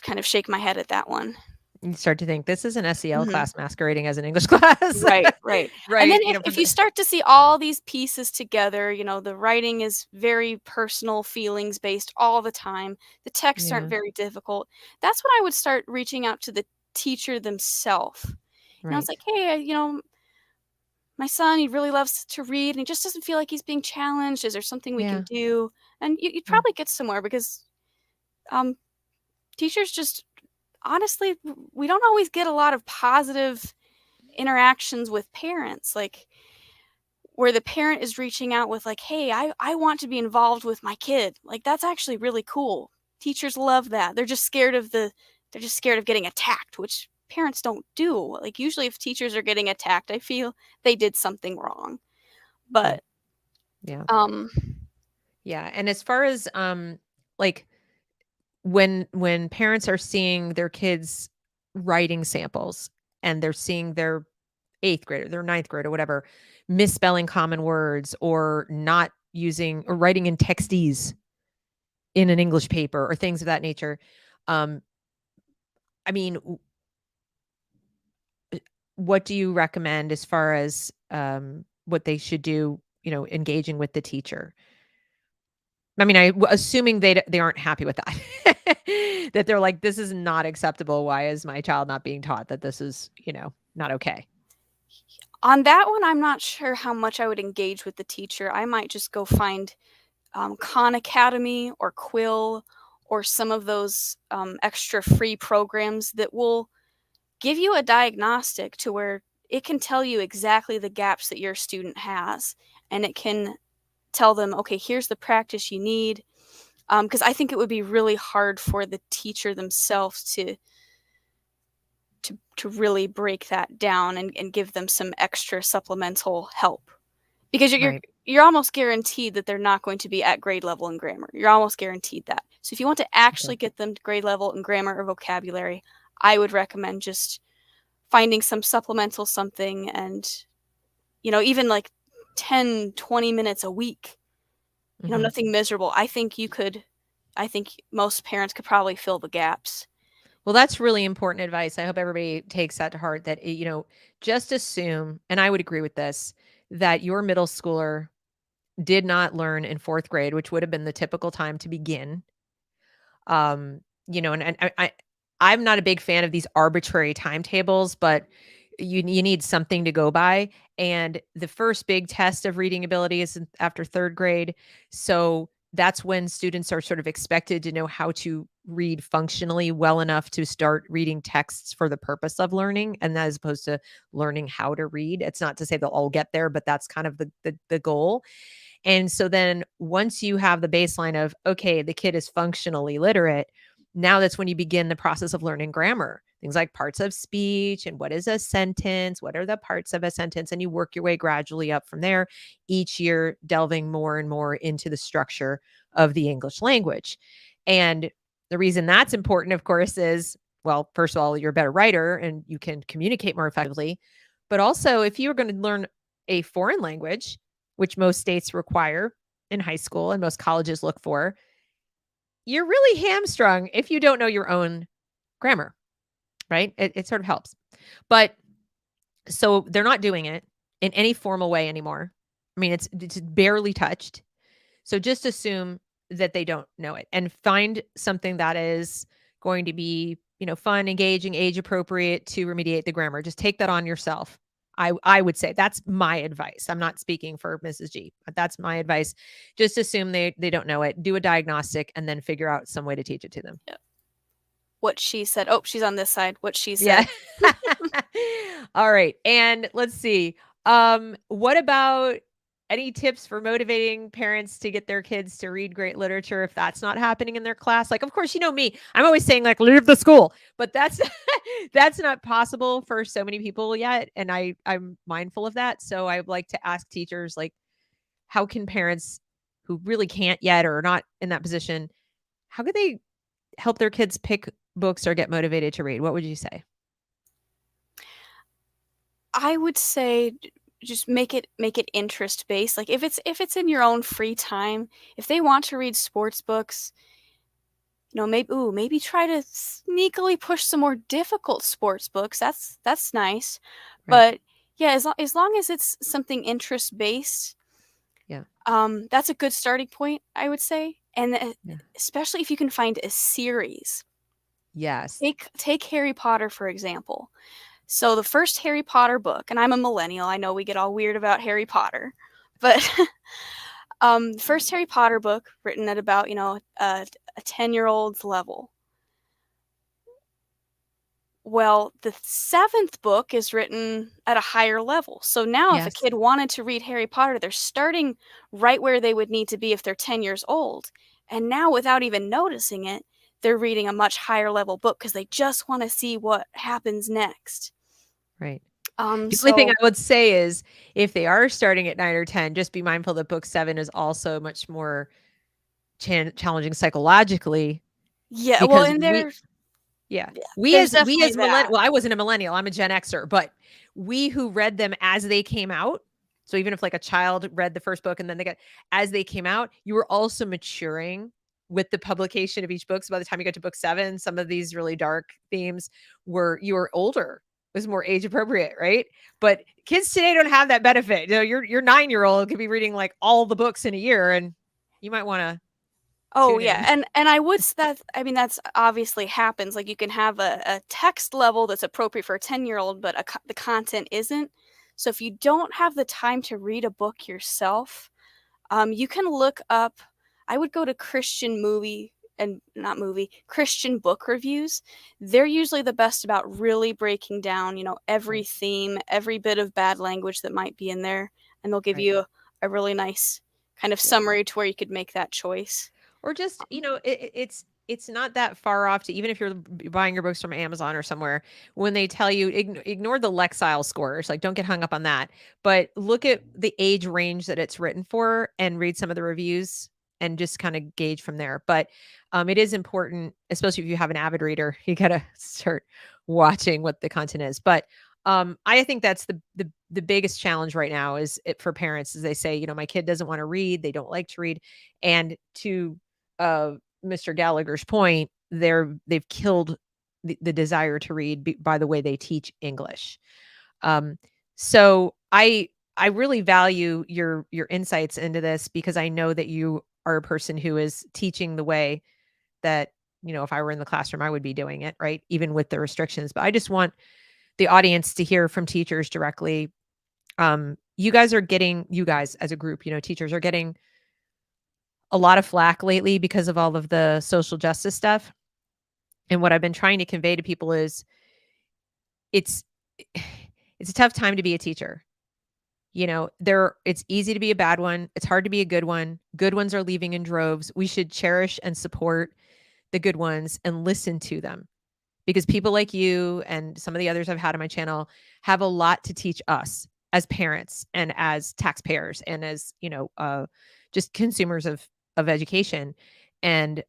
kind of shake my head at that one. You start to think this is an SEL Mhm. class masquerading as an English class. Right, right. And then Right. if From you the start to see all these pieces together, the writing is very personal, feelings based all the time. The texts aren't yeah. very difficult. That's when I would start reaching out to the teacher themselves. It's Right. like, hey, my son, he really loves to read and he just doesn't feel like he's being challenged. Is there something we can Yeah. do? And you'd Yeah. probably get somewhere because um, teachers just honestly, we don't always get a lot of positive interactions with parents. Like, where the parent is reaching out with like, "Hey, I want to be involved with my kid." Like, that's actually really cool. Teachers love that. They're just scared of getting attacked, which parents don't do. Like, usually if teachers are getting attacked, I feel they did something wrong. Right. But Yeah. um Yeah. And as far as like when parents are seeing their kids writing samples and they're seeing their 8th grader, their ninth grade or whatever, misspelling common words or not using or writing in textese in an English paper or things of that nature. Um, I mean, what do you recommend as far as what they should do, engaging with the teacher? I mean, assuming they aren't happy with that. That they're like, "This is not acceptable. Why is my child not being taught that this is, not okay?" on that one, I'm not sure how much I would engage with the teacher. I might just go find Khan Academy or Quill or some of those extra free programs that will give you a diagnostic to where it can tell you exactly the gaps that your student has, and it can tell them, okay, here's the practice you need. Because I think it would be really hard for the teacher themselves to really break that down and give them some extra supplemental help, because Right. you're almost guaranteed that they're not going to be at grade level in grammar. You're almost guaranteed that. So if you want to Okay. actually get them to grade level in grammar or vocabulary, I would recommend just finding some supplemental something, and even like 10-20 minutes a week, Mhm. nothing miserable. I think most parents could probably fill the gaps. Well, that's really important advice. I hope everybody takes that to heart that, just assume, and I would agree with this, that your middle schooler did not learn in 4th grade, which would have been the typical time to begin. And I'm not a big fan of these arbitrary timetables, but you need something to go by. And the first big test of reading ability is after 3rd grade. So that's when students are sort of expected to know how to read functionally well enough to start reading texts for the purpose of learning, and as opposed to learning how to read. It's not to say they'll all get there, but that's kind of the goal. And so then once you have the baseline of, okay, the kid is functionally literate, now that's when you begin the process of learning grammar. Things like parts of speech and what is a sentence, what are the parts of a sentence, and you work your way gradually up from there, each year delving more and more into the structure of the English language. And the reason that's important, of course, is, well, first of all, you're a better writer and you can communicate more effectively. But also, if you're going to learn a foreign language, which most states require in high school and most colleges look for, you're really hamstrung if you don't know your own grammar, right? It sort of helps. But so they're not doing it in any formal way anymore. I mean, it's barely touched. So just assume that they don't know it and find something that is going to be, fun, engaging, age appropriate to remediate the grammar. Just take that on yourself. I would say that's my advice. I'm not speaking for Mrs. G, but that's my advice. Just assume they don't know it. Do a diagnostic and then figure out some way to teach it to them. Yeah. What she said. Oh, she's on this side. What she Yeah. said. All right. And let's see. What about any tips for motivating parents to get their kids to read great literature if that's not happening in their class? Like, of course, you know me. I'm always saying like leave the school, but that's that's not possible for so many people yet, and I'm mindful of that. So I would like to ask teachers like how can parents who really can't yet or are not in that position, how could they help their kids pick books or get motivated to read? What would you say? I would say just make it interest based. Like if it's in your own free time, if they want to read sports books, maybe try to sneakily push some more difficult sports books. That's nice. Right. But yeah, as long as it's something interest based, Yeah. that's a good starting point, I would say. And Yeah. especially if you can find a series. Yes. Take Harry Potter for example. So the first Harry Potter book, and I'm a millennial, I know we get all weird about Harry Potter, but the first Harry Potter book written at about a 10-year-old's level. Well, the seventh book is written at a higher level. So now, if a Yes. kid wanted to read Harry Potter, they're starting right where they would need to be if they're 10 years old. And now, without even noticing it, they're reading a much higher level book because they just want to see what happens next. Right. Um, The only thing I so would say is if they are starting at 9 or 10, just be mindful that book 7 is also much more challenging psychologically yeah, well, because and yeah. there's We definitely as that. millennial well, I wasn't a millennial, I'm a Gen Xer, but we who read them as they came out, so even if like a child read the first book and then they got as they came out, you were also maturing with the publication of each book. So by the time you got to book 7, some of these really dark themes you were older. It was more age appropriate, right? But kids today don't have that benefit. Your 9-year-old could be reading like all the books in a year and you might want to Oh tune yeah, in. and I would that I mean that's obviously happens. Like you can have a text level that's appropriate for a 10-year-old, but the content isn't. So if you don't have the time to read a book yourself, you can look up. I would go to Christian movie and not movie Christian book reviews. They're usually the best about really breaking down, every Right. theme, every bit of bad language that might be in there, and they'll give Right. you a really nice kind of Yeah. summary to where you could make that choice. Or just, it's not that far off to even if you're buying your books from Amazon or somewhere, when they tell you ignore the Lexile scores, like don't get hung up on that, but look at the age range that it's written for and read some of the reviews and just kind of gauge from there. But it is important, especially if you have an avid reader, you gotta start watching what the content is. But I think that's the biggest challenge right now is it for parents, as they say, my kid doesn't want to read, they don't like to read, and to uh, Mr. Gallagher's point, they've killed the desire to read by the way they teach English. Um, so I really value your insights into this because I know that you are a person who is teaching the way that if I were in the classroom I would be doing it, right, even with the restrictions. But I just want the audience to hear from teachers directly. You guys as a group, teachers are getting a lot of flack lately because of all of the social justice stuff. And what I've been trying to convey to people is it's it's a tough time to be a teacher. It's easy to be a bad one. It's hard to be a good one. Good ones are leaving in droves. We should cherish and support the good ones and listen to them because people like you and some of the others I've had on my channel have a lot to teach us as parents and as taxpayers and as, just consumers of education. And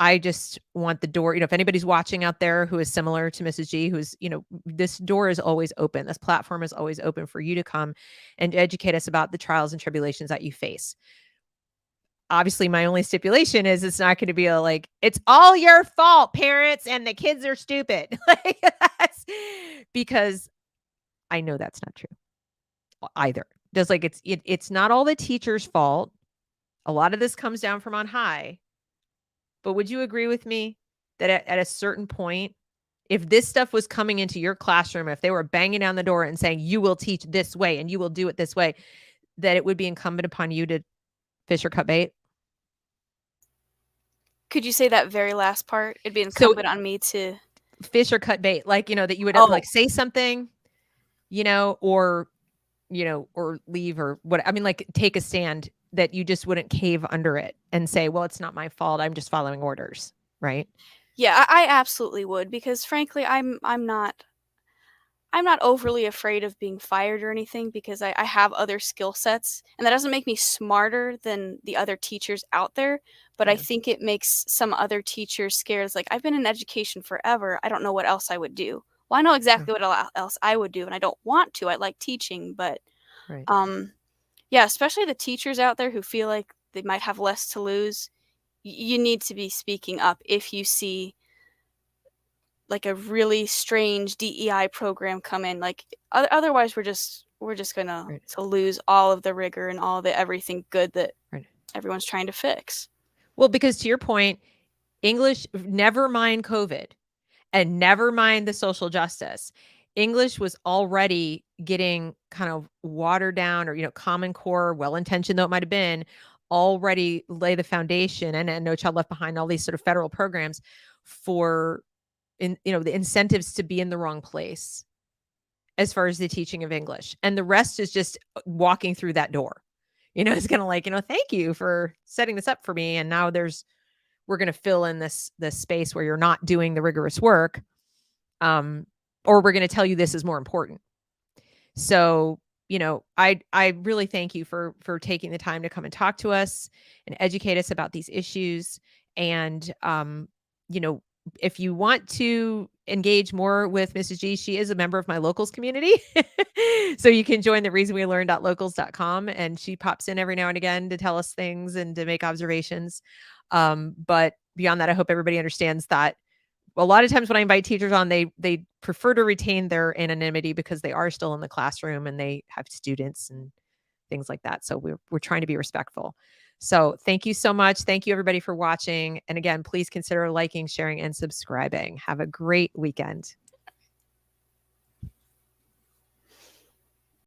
I just want the door, if anybody's watching out there who is similar to Mrs. G, who's, this door is always open. This platform is always open for you to come and educate us about the trials and tribulations that you face. Obviously, my only stipulation is it's not going to be it's all your fault, parents, and the kids are stupid. Because I know that's not true either. Just like it's not all the teacher's fault. A lot of this comes down from on high. But would you agree with me that at a certain point, If this stuff was coming into your classroom, if they were banging down the door and saying, you will teach this way and you will do it this way, that it would be incumbent upon you to fish or cut bait. Could you say that very last part? It'd be So incumbent on me to. fish or cut bait, like, that you would Oh, like say something, or, or leave or what. I mean, like take a stand that you just wouldn't cave under it and say, well, it's not my fault. I'm just following orders. Right. yeah, I absolutely would, because frankly, I'm not overly afraid of being fired or anything, because I have other skill sets, and that doesn't make me smarter than the other teachers out there. But I Yeah. think it makes some other teachers scared. It's like, I've been in education forever. I don't know what else I would do. Well, I know Yeah. exactly what else I would do, and I don't want to. I like teaching, but Right. um, yeah, especially the teachers out there who feel like they might have less to lose. You need to be speaking up if you see like a really strange DEI program come in. Like, otherwise, we're just gonna Right. to lose all of the rigor and all the everything good that Right. everyone's trying to fix. Well, because to your point, English, never mind COVID and never mind the social justice. English was already getting kind of watered down, or, Common Core, well intentioned though it might have been, already lay the foundation, and No Child Left Behind, all these sort of federal programs for the incentives to be in the wrong place as far as the teaching of English. And the rest is just walking through that door. It's kind of like, thank you for setting this up for me. And now we're going to fill in this space where you're not doing the rigorous work. Or we're going to tell you this is more important. So, I really thank you for taking the time to come and talk to us and educate us about these issues. And, you know, if you want to engage more with Mrs. G, she is a member of my locals community. So you can join the reasonwelearn.locals.com, and she pops in every now and again to tell us things and to make observations. But beyond that, I hope everybody understands that a lot of times when I invite teachers on, they prefer to retain their anonymity because they are still in the classroom and they have students and things like that. So we're trying to be respectful. So thank you so much. Thank you everybody for watching. And again, please consider liking, sharing, and subscribing. Have a great weekend.